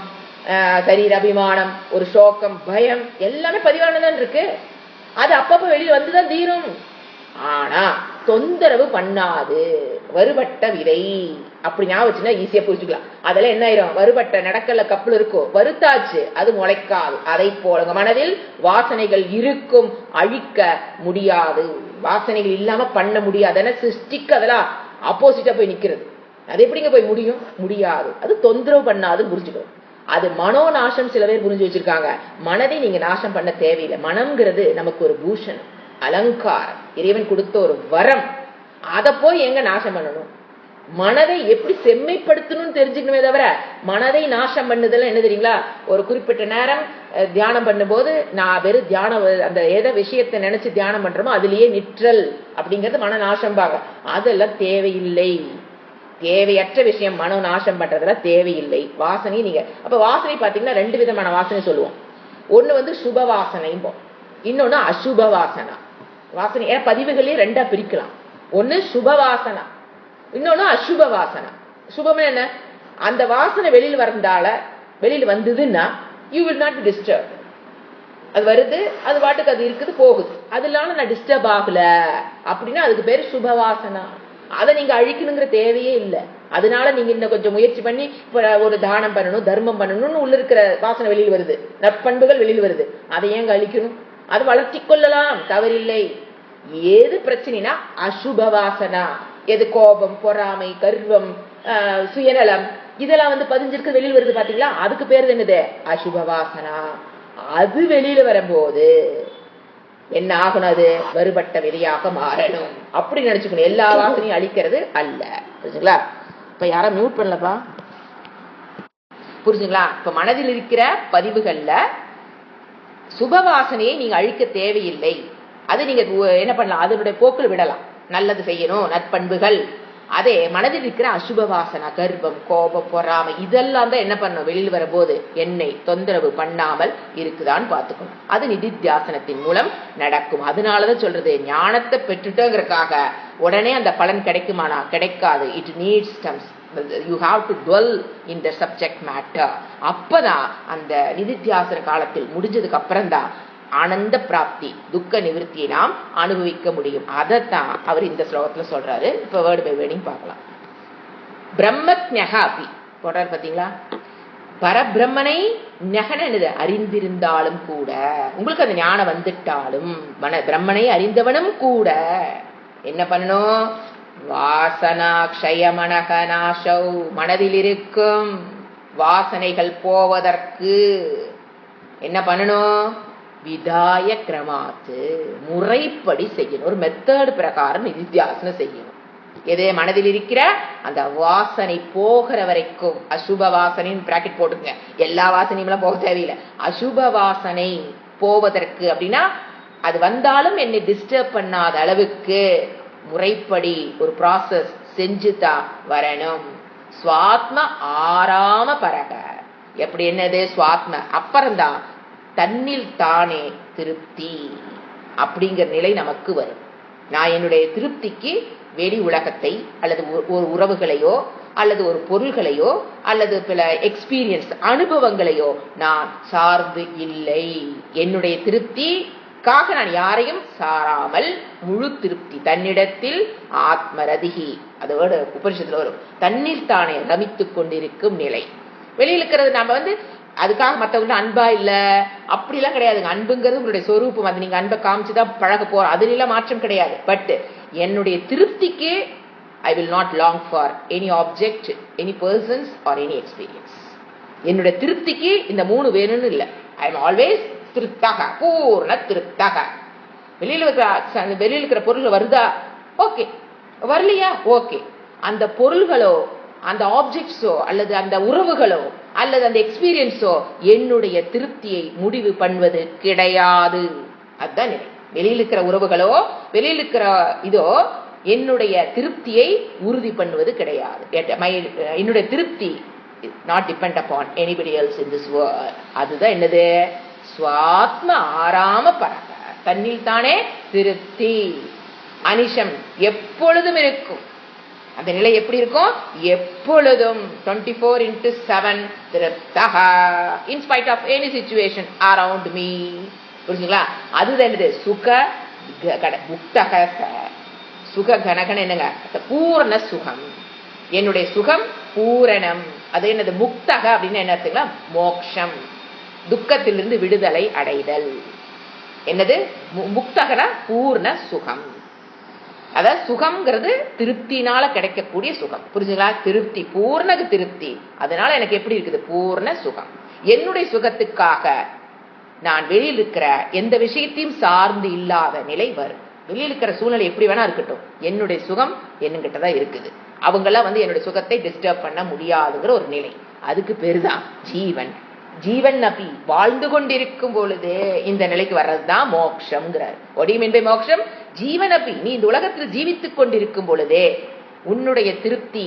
சரீர அபிமானம், ஒரு சோகம், பயம் எல்லாமே பதிவானதான் இருக்கு. அது அப்பப்ப வெளியில வந்துதான் தீரும். ஆனா தொந்தரவு பண்ணாது. வருபட்ட விதை அப்படி ஞாபகம் ஈஸியா புரிஞ்சுக்கலாம். அதெல்லாம் என்ன ஆயிரும்? வருபட்ட நடக்கல கப்பல் இருக்கும், வருத்தாச்சு, அது முளைக்காது. அதை போல மனதில் வாசனைகள் இருக்கும், அழிக்க முடியாது. வாசனைகள் இல்லாம பண்ண முடியாது. சிருஷ்டிக்கு அதெல்லாம் ஆப்போசிட்டா போய் நிக்கிறது. அது எப்படிங்க போய் முடியும்? முடியாது. அது தொந்தரவு பண்ணாதுன்னு புரிஞ்சுக்கணும். அது மனோ நாசம் சில பேர் புரிஞ்சு வச்சிருக்காங்க. மனதை நீங்க நாசம் பண்ண தேவையில்லை. மனம்ங்கிறது நமக்கு ஒரு பூஷன், அலங்காரம், இறைவன் கொடுத்த ஒரு வரம். அதை போய் எங்க நாசம் பண்ணணும்? மனதை எப்படி செம்மைப்படுத்தணும்னு தெரிஞ்சுக்கணுமே தவிர மனதை நாசம் பண்ணுதல் என்ன தெரியுங்களா? ஒரு குறிப்பிட்ட நேரம் தியானம் பண்ணும்போது நான் வெறும் தியானம் அந்த எதை விஷயத்தை நினைச்சு தியானம் பண்றோமோ அதுலயே நிற்றல் அப்படிங்கிறது மன நாசம் பாங்க. அதெல்லாம் தேவையில்லை. தேவையற்ற விஷயம் மனோ நாசம் பண்றதெல்லாம் தேவையில்லை. வாசனை நீங்க அப்ப வாசனை பாத்தீங்கன்னா ரெண்டு விதமான வாசனை சொல்லுவோம். ஒண்ணு வந்து சுப வாசனைம்போம், இன்னொன்னு அசுப வாசனா. வாசனை பதிவுகளே ரெண்டா பிரிக்கலாம். ஒண்ணு சுப வாசனா, இன்னொன்னு அசுப வாசனா. சுபம் என்ன? அந்த வாசனை வெளியில வந்தால வெளியில வந்ததுன்னா யூ வில் நாட் டிஸ்டர்ப். அது வருது, அது பாட்டுக்கு அது இருக்குது, போகுது, அதனால நான் டிஸ்டர்ப் ஆகல அப்படின்னா அதுக்கு பேரு சுப வாசனா. அதை நீங்க அழிக்கணுங்கிற தேவையே இல்லை. அதனால நீங்க இன்னும் கொஞ்சம் முயற்சி பண்ணி ஒரு தானம் பண்ணணும், தர்மம் பண்ணணும்னு உள்ள இருக்கிற வாசனை வெளியில் வருது, நற்பண்புகள் வெளியில் வருது, அதை ஏங்க அழிக்கணும்? அது வளர்த்தி கொள்ளலாம், தவறில்லை. ஏது பிரச்சனைனா அசுப வாசனா. எது? கோபம், பொறாமை, கர்வம், சுயநலம், இதெல்லாம் வந்து பதிஞ்சிருக்கு வெளியில் வருது பாத்தீங்களா? அதுக்கு பேரு என்னது? அசுப வாசனா. அது வெளியில வரும்போது என்ன ஆகணும்? அது வருபட்ட விதையாக மாறணும். அப்படி நினைச்சுக்கணும். எல்லா வாசனையும் அழிக்கிறது அல்ல. புரிஞ்சுங்களா? இப்ப யாரும் மியூட் பண்ணலப்பா. புரிஞ்சுங்களா? இப்ப மனதில் இருக்கிற பதிவுகள்ல சுபவாசனையை நீங்க அழிக்க தேவையில்லை. அது நீங்க என்ன பண்ணலாம், அதனுடைய போக்கில் விடலாம். நல்லது செய்யணும், நற்பண்புகள். அதே மனதில் இருக்கிற அசுப வாசனை, கர்ப்பம், கோபம், பொறாமை, இதெல்லாம் தான் என்ன பண்ணணும், வெளியில் வரும்போது என்னை தொந்தரவு பண்ணாமல் இருக்குதான்னு பார்த்துக்கணும். அது நிதித்தியாசனத்தின் மூலம் நடக்கும். அதனாலதான் சொல்றது, ஞானத்தை பெற்றுட்டோங்கிறதுக்காக உடனே அந்த பலன் கிடைக்குமானா கிடைக்காது. இட் நீட்ஸ் டம்ஸ். You have to dwell in the subject matter. அப்பதான் அந்த நிதித்தியாசன காலத்தில் முடிஞ்சதுக்கு அப்புறம் தான் ஆனந்த பிராப்தி, துக்க நிவர்த்தியை நாம் அனுபவிக்க முடியும். அதைத்தான் அவர் இந்த ஸ்லோகத்துல சொல்றாரு. இப்ப வேர்டு பை வேர்டிங் பார்க்கலாம். பிரம்மஜ்ஞஹா அபி போட்டார் பாத்தீங்களா. பரபிரம்மனை ஞகனது அறிந்திருந்தாலும் கூட, உங்களுக்கு அந்த ஞானம் வந்துட்டாலும், பிரம்மனை அறிந்தவனும் கூட என்ன பண்ணணும், வாசனா க்ஷயமனக நாசௌ, மனதில் இருக்கும் வாசனைகள் போவதற்கு என்ன பண்ணணும், விதாய கிரமாத்து, முறைப்படி செய்யணும். ஒரு மெத்தட் பிரகாரம் நிதித்தியாசனம் செய்யணும். எதே மனதில் இருக்கிற அந்த வாசனை போகிற வரைக்கும், அசுப வாசனைன்னு பிராக்கெட் போட்டுங்க, எல்லா வாசனையும் போக தேவையில்லை. அசுப வாசனை போவதற்கு அப்படின்னா அது வந்தாலும் என்னை டிஸ்டர்ப் பண்ணாத அளவுக்கு முறைப்படி ஒரு ப்ராசஸ் செஞ்சுதான் வரணும். சுவாத்ம ஆராம பரக, எப்படி என்னது சுவாத்ம, அப்புறம்தான் தன்னில் தானே திருப்தி அப்படிங்கிற நிலை நமக்கு வரும். நான் என்னுடைய திருப்திக்கு வெளி உலகத்தை அல்லது ஒரு உறவுகளையோ அல்லது ஒரு பொருள்களையோ அல்லது பல எக்ஸ்பீரியன்ஸ் அனுபவங்களையோ நான் சார்ந்து இல்லை. என்னுடைய திருப்திக்காக நான் யாரையும் சாராமல் முழு திருப்தி தன்னிடத்தில் ஆத்மரதிகி, அதோட உபனிஷத்துல வரும், தன்னில் தானே ரமித்துக் கொண்டிருக்கும் நிலை. வெளியில் இருக்கிறது நாம அதுக்காக மற்றவங்க அன்பா இல்ல அப்படிலாம் கிடையாதுங்க. அன்புங்கிறது உங்களுடைய சொரூபம். அது நீங்க அன்பை காமிச்சுதான் பழக போறோம், அதுல மாற்றம் கிடையாது. பட் என்னுடைய திருப்திக்கு I will not long for any object, any persons or any experience. என்னுடைய திருப்திக்கு இந்த மூணு வேணும்னு இல்லை. ஐ எம் ஆல்வேஸ் திருப்தாக, பூர்ண திருப்தாக. வெளியில இருக்கிற பொருள் வருதா, ஓகே. வரலையா, ஓகே. அந்த பொருள்களோ அந்த ஆப்ஜெக்ட்ஸோ அல்லது அந்த உறவுகளோ அல்லது அந்த எக்ஸ்பீரியன்ஸோ என்னுடைய திருப்தியை முடிவு பண்ணுவது கிடையாது. அதுதான் நிலை. வெளியில் இருக்கிற உறவுகளோ வெளியில் இருக்கிற இதோ என்னுடைய திருப்தியை உறுதி பண்ணுவது கிடையாது. என்னுடைய திருப்தி not depend upon anybody else in this world. அதுதான் என்னது, சுவாத்ம ஆராம பரக, தன்னில் தானே திருப்தி. அனிஷம் எப்பொழுதும் இருக்கும். அந்த நிலை எப்படி இருக்கும், எப்பொழுதும் 24/7 திருப்தஹ in spite of any situation around me. புரிஞ்சுங்களா? அதுதான் என்னது, சுக முக்தக. சுக கனகன என்னங்க, பூரண சுகம். என்னுடைய சுகம் பூரணம். அது என்னது, முக்தக அப்படின்னு என்ன அர்த்தங்களா, மோக்ஷம், துக்கத்திலிருந்து விடுதலை அடைதல். என்னது முக்தகனா பூர்ண சுகம். அதாவது சுகம்ங்கிறது திருப்தினால கிடைக்கக்கூடிய சுகம். புரிஞ்சுங்களா? திருப்தி, பூர்ண திருப்தி. அதனால எனக்கு எப்படி இருக்குது, பூர்ண சுகம். என்னுடைய சுகத்துக்காக நான் வெளியில் இருக்கிற எந்த விஷயத்தையும் சார்ந்து இல்லாத நிலை வரும். வெளியில் இருக்கிற சூழ்நிலை எப்படி வேணா இருக்கட்டும், என்னுடைய சுகம் என்னங்கிட்டதான் இருக்குது. அவங்கெல்லாம் என்னுடைய சுகத்தை டிஸ்டர்ப் பண்ண முடியாதுங்கிற ஒரு நிலை. அதுக்கு பேருதான் ஜீவன். ஜீவன் அப்பி வாழ்ந்து கொண்டிருக்கும் பொழுது இந்த நிலைக்கு வர்றதுதான் மோட்சம்ங்கிறார். ஒடிமின்பை மோட்சம் ஜீவன் அப்பி, நீ இந்த உலகத்தில் ஜீவித்துக் கொண்டிருக்கும் பொழுதே உன்னுடைய திருப்தி,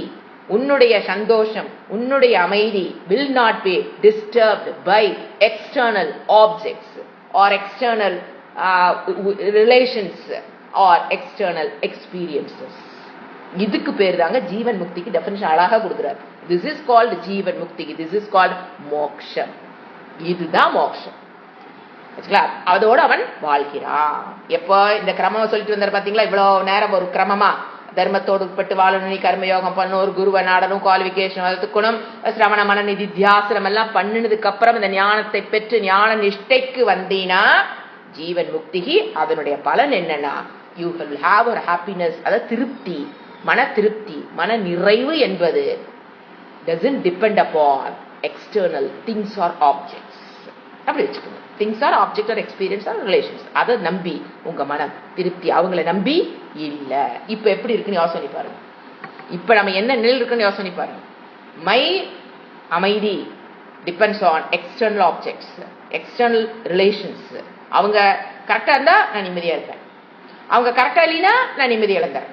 உன்னுடைய சந்தோஷம், உன்னுடைய அமைதி will not be disturbed by external objects or external relations or external experiences. இதுக்கு பேர் தாங்க ஜீவன் முக்திக்கு டெஃபினிஷன் அழகா கொடுக்கிறார். திஸ் இஸ் கால்டு ஜீவன் முக்திக்கு, திஸ் இஸ் கால்டு மோக்ஷம். இதுதான் மோக்ஷம். அதோட அவன் வாழ்கிறான். எப்போ இந்த கிரமம் சொல்லிட்டு வந்தார் பாத்தீங்களா, இவ்வளவு நேரம் ஒரு கிரமமா தர்மத்தோடு உட்பட்டு வாழணும், கர்மயோகம் பண்ணணும், ஒரு குருவை நாடனும், குவாலிபிகேஷன் வளர்த்துக்கணும், சிரவண மன நிதி தியாசனம் எல்லாம் பண்ணினதுக்கு அப்புறம் இந்த ஞானத்தை பெற்று ஞான நிஷ்டைக்கு வந்தீனா ஜீவன் முக்திக்கு அதனுடைய பலன் என்னன்னா, யூ வில் ஹாவ் ஒரு ஹாப்பினஸ். அதாவது திருப்தி, மன திருப்தி, மன நிறைவு என்பது doesn't depend upon external things or objects. அப்படி வச்சுக்கோங்க. things are object or experience or relations. அதை நம்பி உங்க மனம் திருப்தி, அவங்களை நம்பி இல்ல. இப்ப எப்படி இருக்குன்னு யோசனை பாருங்க. இப்ப நம்ம என்ன நிலை இருக்குன்னு யோசனை பாருங்க. மை அமைதி, depends on external objects, external relations. அவங்க கரெக்டா இருந்தா நான் நிம்மதியா இருப்பேன், அவங்க கரெக்டா இல்லைன்னா நான் நிம்மதி இழந்துறேன்.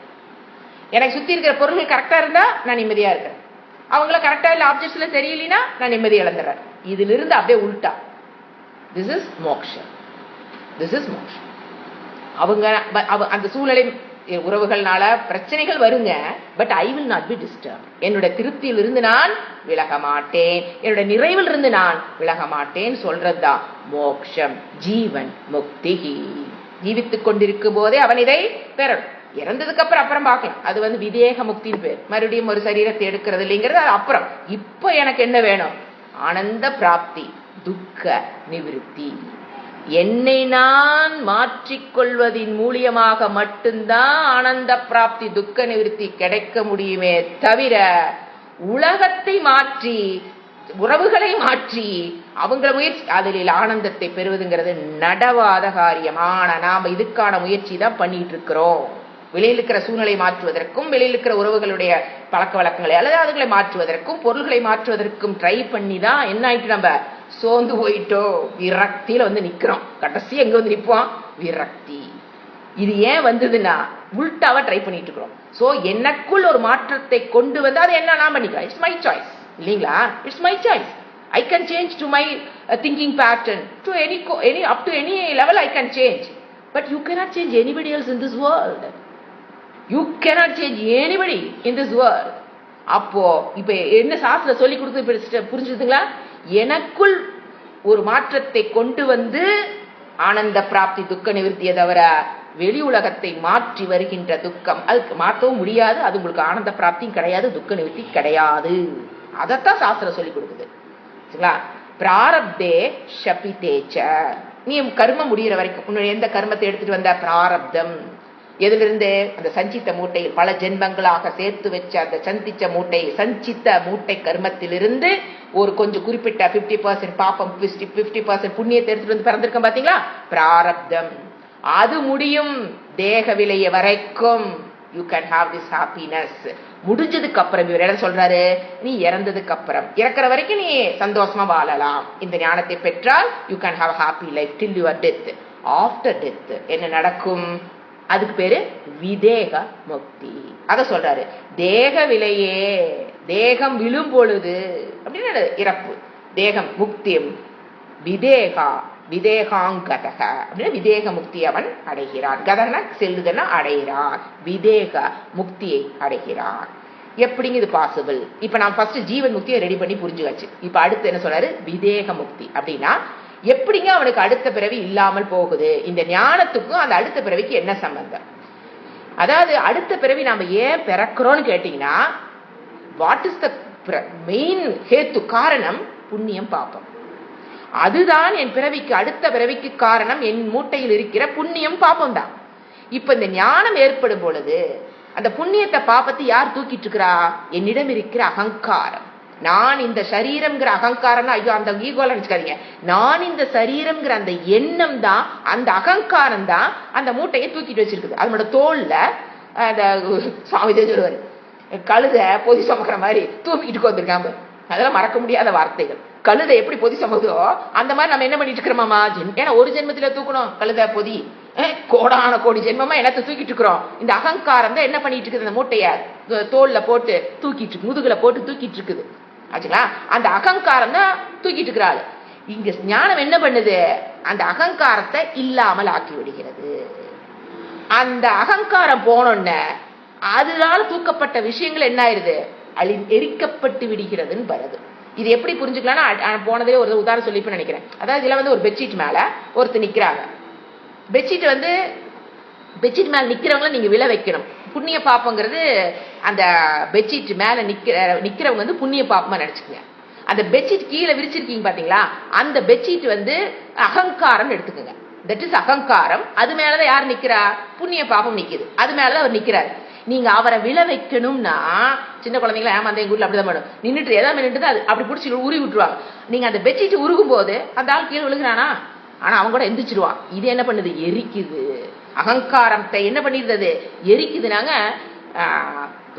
எனக்கு சுத்தி இருக்கிற பொருள்கள் கரெக்டா இருந்தா நான் நிம்மதியா இருக்கிறேன், அவங்கள கரெக்டா இல்ல ஆப்ஜெக்ட்ஸ்ல சரியில்லைன்னா நான் நிம்மதி இழந்துறேன். இதுல இருந்து அப்படியே உல்டா. திஸ் இஸ் மோக்ஷம், திஸ் இஸ் மோக்ஷம். அவங்க அந்த சூழ்நிலை உறவுகள்னால பிரச்சனைகள் வருங்க, but I will not be disturb. என்னுடைய திருப்தியில் இருந்து நான் விலக மாட்டேன், என்னுடைய நிறைவில் இருந்து நான் விலக மாட்டேன் சொல்றதுதான் மோக்ஷம். ஜீவன் முக்தி. ஜீவித்துக் கொண்டிருக்கும் போதே அவன் இதை பெறணும். இறந்ததுக்கு அப்புறம் பார்க்கலாம். அது விதேக முக்தின்னு பேர். மறுபடியும் ஒரு சரீரத்தை எடுக்கிறது இல்லைங்கிறது அது அப்புறம். இப்ப எனக்கு என்ன வேணும்? ஆனந்த பிராப்தி, துக்க நிவிருத்தி. என்னை நான் மாற்றிக்கொள்வதின் மூலியமாக மட்டும்தான் ஆனந்த பிராப்தி, துக்க நிவிருத்தி கிடைக்க முடியுமே தவிர உலகத்தை மாற்றி உறவுகளை மாற்றி அவங்கள முயற்சி அதில் ஆனந்தத்தை பெறுவதுங்கிறது நடவாத காரியம். ஆனா நாம இதுக்கான முயற்சி தான் பண்ணிட்டு இருக்கிறோம். வெளியில் இருக்கிற சூழ்நிலை மாற்றுவதற்கும், வெளியில் இருக்கிற உறவுகளுடைய பழக்க வழக்கங்களை அல்லது அதுகளை மாற்றுவதற்கும், பொருள்களை மாற்றுவதற்கும் ட்ரை பண்ணி தான் என்ன ஆயிட்டு நம்ம சோர்ந்து போயிட்டோம். விரக்தியில நிக்கிறோம். கடைசி எங்க நிற்போம்? விரக்தி. இது ஏன் வந்ததுன்னா உல்டாவா ட்ரை பண்ணிட்டு இருக்கிறோம். சோ எனக்குள் ஒரு மாற்றத்தை கொண்டு வந்து அதை என்ன நான் பண்ணிக்கலாம். இட்ஸ் மை சாய்ஸ் இல்லீங்களா? It's my choice. I can change to my thinking pattern to any up to any level I can change, but you cannot change anybody else in this world. You cannot change anybody in this world. அப்போ இப்ப என்ன சாஸ்திர சொல்லி கொடுத்து புரிஞ்சுதுங்களா? எனக்குள் ஒரு மாற்றத்தை கொண்டு வந்து ஆனந்த பிராப்தி, துக்க நிவர்த்தியை தவிர வெளி உலகத்தை மாற்றி வருகின்ற துக்கம் அதுக்கு மாற்றவும் முடியாது. அது உங்களுக்கு ஆனந்த பிராப்தியும் கிடையாது, துக்க நிவர்த்தி கிடையாது. அதைத்தான் சாஸ்திரம் சொல்லி கொடுக்குது. பிராரப்தே ஷபிதேச்ச. நீ கர்மம் முடிகிற வரைக்கும் உன்னுடைய எந்த கர்மத்தை எடுத்துட்டு வந்த பிராரப்தம் எதிலிருந்து அந்த சஞ்சித்த மூட்டையில் பல ஜென்மங்களாக சேர்த்து வச்ச அந்த சஞ்சித்த மூட்டை கர்மத்திலிருந்து ஒரு கொஞ்சம் குறிப்பிட்ட 50% பாப்பம் 50% புண்ணியத்தை எடுத்துட்டு வந்து பிறந்திருக்கோம் பாத்தீங்களா? பிராரப்தம். அது முடியும் தேக விலைய வரைக்கும். You can have this happiness. முடிஞ்சதுக்கு அப்புறம் இவர் என்ன சொல்றாரு? நீ இறந்ததுக்கு அப்புறம், இறக்குற வரைக்கும் நீ சந்தோஷமா வாழலாம். இந்த ஞானத்தை பெற்றால் you can have happy life till your death. After death என்ன நடக்கும்? அதுக்கு பேரு விதேக முக்தி. அத சொல்றாரு. தேக விலையே, தேகம் விழும் பொழுது அப்படின்னு இறப்பு, தேகம் முக்தியம் விதேகா விதேகாங்கதக அப்படின்னா விதேக முக்தி அவன் அடைகிறான். கதகனா செல்லுதனா அடைகிறான். விதேக முக்தியை அடைகிறான். எப்படிங்க இது பாசிபிள்? இப்ப நான் ஃபர்ஸ்ட் ஜீவன் முக்தியை ரெடி பண்ணி புரிஞ்சுக்காச்சு. இப்ப அடுத்து என்ன சொல்றாரு? விதேக முக்தி அப்படின்னா எப்படிங்க அவனுக்கு அடுத்த பிறவி இல்லாமல் போகுது? இந்த ஞானத்துக்கும் அந்த அடுத்த பிறவிக்கு என்ன சம்பந்தம்? அதாவது அடுத்த பிறவி நாம ஏன் பிறக்கிறோம்னு கேட்டீங்கன்னா, வாட் இஸ் த மெயின் ஹேத்து? காரணம் புண்ணியம் பாப்பம். அதுதான் என் பிறவிக்கு, அடுத்த பிறவிக்கு காரணம் என் மூட்டையில் இருக்கிற புண்ணியம் பாப்பம் தான். இப்ப இந்த ஞானம் ஏற்படும் பொழுது அந்த புண்ணியத்தை பாப்பத்தை யார் தூக்கிட்டு இருக்கிறா? என்னிடம் இருக்கிற அகங்காரம். நான் இந்த சரீரம்ங்கிற அகங்காரம், ஐயோ அந்த ஈகோல நினைச்சுக்காதீங்க. நான் இந்த சரீரம்ங்கிற அந்த எண்ணம் தான், அந்த அகங்காரம் தான் அந்த மூட்டையை தூக்கிட்டு வச்சிருக்குது. அதனோட தோல்ல அந்த சுவாமி சொல்லுவாரு, கழுத பொதி சுமக்கிற மாதிரி தூக்கிட்டு வந்திருக்காம. அதெல்லாம் மறக்க முடியாத வார்த்தைகள். கழுதை எப்படி பொதி சுமக்குதோ அந்த மாதிரி நம்ம என்ன பண்ணிட்டு இருக்கிறோமாமா? ஏன்னா ஒரு ஜென்மத்தில தூக்கணும் கழுத பொதி, கோடான கோடி ஜென்மமா என்னத்தை தூக்கிட்டு இருக்கிறோம்? இந்த அகங்காரம் தான் என்ன பண்ணிட்டு இருக்குது? அந்த மூட்டைய தோல்ல போட்டு தூக்கிட்டு இருக்கு, முதுகுல போட்டு தூக்கிட்டு இருக்குது ஆச்சுங்களா? அந்த அகங்காரம் தான் தூக்கிட்டு இருக்கிறாள். இங்க ஞானம் என்ன பண்ணுது? அந்த அகங்காரத்தை இல்லாமல் ஆக்கி விடுகிறது. அந்த அகங்காரம் போனோன்ன அதனால தூக்கப்பட்ட விஷயங்கள் என்ன ஆயிருது? எரிக்கப்பட்டு விடுகிறதுன்னு வருது. இது எப்படி புரிஞ்சுக்கலாம்? போனதே ஒரு உதாரணம் சொல்லி நினைக்கிறேன். அதாவது இதுல ஒரு பெட்ஷீட் மேல ஒருத்தர் நிக்கிறாங்க. பெட்ஷீட் மேல நிக்கிறவங்கள நீங்க விழ வைக்கணும். புண்ணிய பாப்பங்கிறது அந்த பெட்ஷீட் மேல நிக்கிறவங்க புண்ணிய பாப்பமா நினைச்சுக்கோங்க. அந்த பெட்ஷீட் கீழே விரிச்சிருக்கீங்க பாத்தீங்களா? அந்த பெட்ஷீட் அகங்காரம் எடுத்துக்கோங்க. தட் இஸ் அகங்காரம். அது மேலதான் யார் நிக்கிறா? புண்ணிய பாப்பம் நிக்குது. அது மேலதான் அவர் நிக்கிறாரு. நீங்க அவரை விழ வைக்கணும்னா, சின்ன குழந்தைங்களா ஏமாந்த எங்க ஊர்ல அப்படிதான் பண்ணும். நின்றுட்டு ஏதாவது நின்று அது அப்படி பிடிச்சி உருவி விட்டுருவாங்க. நீங்க அந்த பெட்ஷீட் உருகும் போது அந்த ஆள் கீழே விழுகிறானா? ஆனா அவங்க கூட எந்திரிச்சிருவான். இது என்ன பண்ணுது? எரிக்குது. அகங்காரத்தை என்ன பண்ணிருந்தது? எரிக்குதுனாங்க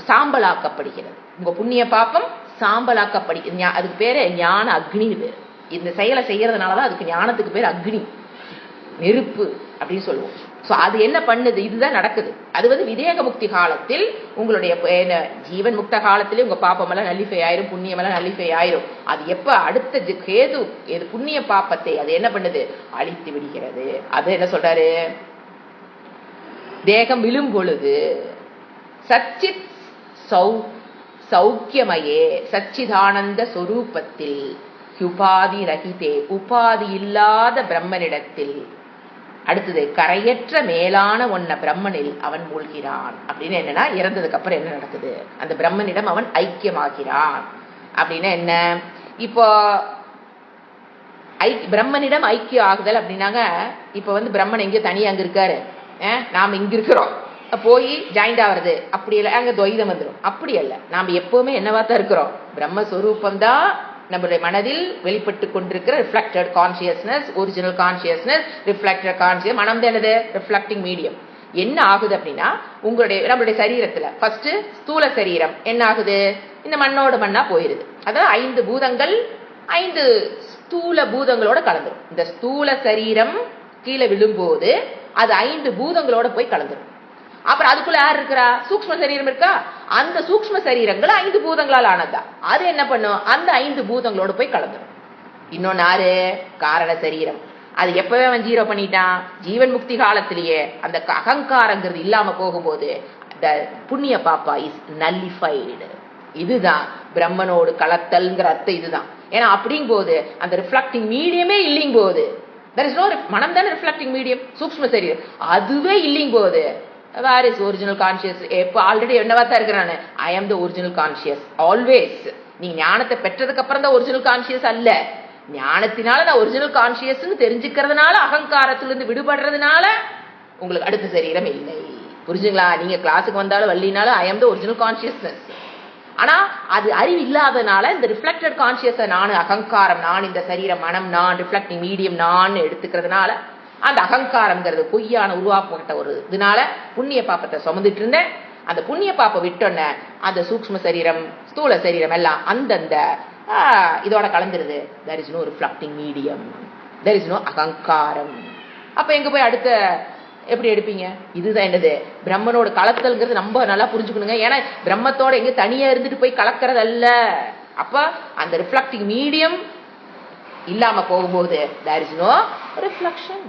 சாம்பலாக்கப்படுகிறது. உங்க புண்ணிய பாப்பம் சாம்பலாக்கப்படி, அதுக்கு பேரு ஞான அக்னி பேரு. இந்த செயலை செய்யறதுனாலதான் அதுக்கு ஞானத்துக்கு பேர் அக்னி, நெருப்பு அப்படின்னு சொல்லுவோம். சோ அது என்ன பண்ணுது, இதுதான் நடக்குது. அது விதேக முக்தி காலத்தில், உங்களுடைய ஜீவன் முக்த காலத்திலே உங்க பாப்பம் எல்லாம் நல்லிஃபை ஆயிரும், புண்ணியம் எல்லாம் நல்லிஃபை ஆயிரும். அது எப்ப அடுத்த கேது புண்ணிய பாப்பத்தை அது என்ன பண்ணுது, அழித்து விடுகிறது. அது என்ன சொல்றாரு, தேகம் விழும் பொழுது சச்சித் சௌக்கியமையே சச்சிதானந்த சொரூபத்தில் உபாதி ரகிதே, உபாதி இல்லாத பிரம்மனிடத்தில், அடுத்தது கரையற்ற மேலான ஒன்ன பிரம்மனில் அவன் மூழ்கிறான். அப்படின்னு என்னன்னா, இறந்ததுக்கு அப்புறம் என்ன நடக்குது, அந்த பிரம்மனிடம் அவன் ஐக்கியமாகிறான். அப்படின்னா என்ன, இப்போ பிரம்மனிடம் ஐக்கியம் ஆகுதல் அப்படின்னாங்க, இப்ப பிரம்மன் எங்கேயோ தனியா அங்க இருக்காரு, நாம இங்க இருக்கிறோம், போய் ஜாயிண்ட் ஆகுறது அப்படி இல்லை, அங்க துவைதம் வந்துடும். அப்படி அல்ல, நாம எப்பவுமே என்னவாத்தான் இருக்கிறோம், பிரம்மஸ்வரூபம் தான் நம்முடைய மனதில் வெளிப்பட்டு கொண்டிருக்கிற reflected consciousness, original consciousness, reflected conscious. மனம் தான் என்னது, ரிஃப்ளெக்டிங் மீடியம். என்ன ஆகுது அப்படின்னா, நம்மளுடைய சரீரத்துல ஃபர்ஸ்ட் ஸ்தூல சரீரம் என்ன ஆகுது, இந்த மண்ணோட மண்ணா போயிருது. அதாவது 5 பூதங்கள் 5 ஸ்தூல பூதங்களோட கலந்துரும். இந்த ஸ்தூல சரீரம் கீழே விழும்போது அது 5 பூதங்களோட போய் கலந்துரும். அப்புறம் அதுக்குள்ள யார் இருக்கிறா, சூக்ஷ்ம சரீரம் இருக்கா, அந்த சூக்ஷ்ம சரீரங்கள் 5 பூதங்களால் ஆனதுதான். அது என்ன பண்ணும், அந்த 5 பூதங்களோட போய் கலந்துடும். இன்னொன்னு யாரு, காரண சரீரம். அது எப்பவே அவன் ஜீரோ பண்ணிட்டான், ஜீவன் முக்தி காலத்திலேயே அந்த அகங்காரங்கிறது இல்லாம போகும்போது புண்ணிய பாப்பா இஸ் நல்லிஃபைடு. இதுதான் பிரம்மனோடு கலத்தல்ங்கிற அர்த்தம் இதுதான். ஏன்னா அப்படிங்கும் போது அந்த ரிஃப்ளெக்டிங் மீடியமே இல்லைங்க போது, மனம் தானே ரிஃப்ளெக்டிங் மீடியம், சூக்ஷ்ம சரீரம் அதுவே இல்லைங்க போது வேர் இஸ் ஒரிஜினல் கான்சியஸ். எப்ப ஆல்ரெடி என்னவாத்தான் இருக்கிறான், ஐ ஆம் த ஒரிஜினல் கான்சியஸ் ஆல்வேஸ். நீங்க ஞானத்தை பெற்றதுக்கு அப்புறம் தான் ஒரிஜினல் கான்சியஸ் அல்ல, ஞானத்தினால நான் ஒரிஜினல் கான்சியஸ் தெரிஞ்சுக்கிறதுனால, அகங்காரத்திலிருந்து விடுபடுறதுனால உங்களுக்கு அடுத்த சரீரம் இல்லை. புரிஞ்சுங்களா, நீங்க கிளாஸுக்கு வந்தாலும் வள்ளினாலும் ஐ ஆம் த ஒரிஜினல் கான்சியஸ்னஸ். ஆனா அது அறிவு இல்லாதனால இந்த ரிஃப்ளெக்டட் கான்சியஸ், நான் அகங்காரம், நான் இந்த சரீரம், மனம் நான், ரிஃப்ளெக்டிங் மீடியம் நான் எடுத்துக்கிறதுனால அந்த அகங்காரம்ங்கிறது பொய்யான உருவாக்கப்பட்ட ஒரு இதனால புண்ணிய பாப்பத்தை சுமந்துட்டு இருந்தேன். அந்த புண்ணிய பாப்பை விட்டோன்ன அந்த சூக்ஷ்ம சரீரம் ஸ்தூல சரீரம் எல்லாம் அந்தந்த இதோட கலந்துருது. There is no reflecting medium, there is no அகங்காரம். அப்ப எங்க போய் அடுத்த எப்படி எடுப்பீங்க? இதுதான் என்னது, பிரம்மனோட கலத்தல்ங்கிறது ரொம்ப நல்லா புரிஞ்சுக்கணுங்க. ஏன்னா பிரம்மத்தோட எங்க தனியா இருந்துட்டு போய் கலக்கிறது அல்ல. அப்ப அந்த ரிஃப்ளெக்டிங் மீடியம் இல்லாம போகும்போது there is no reflection.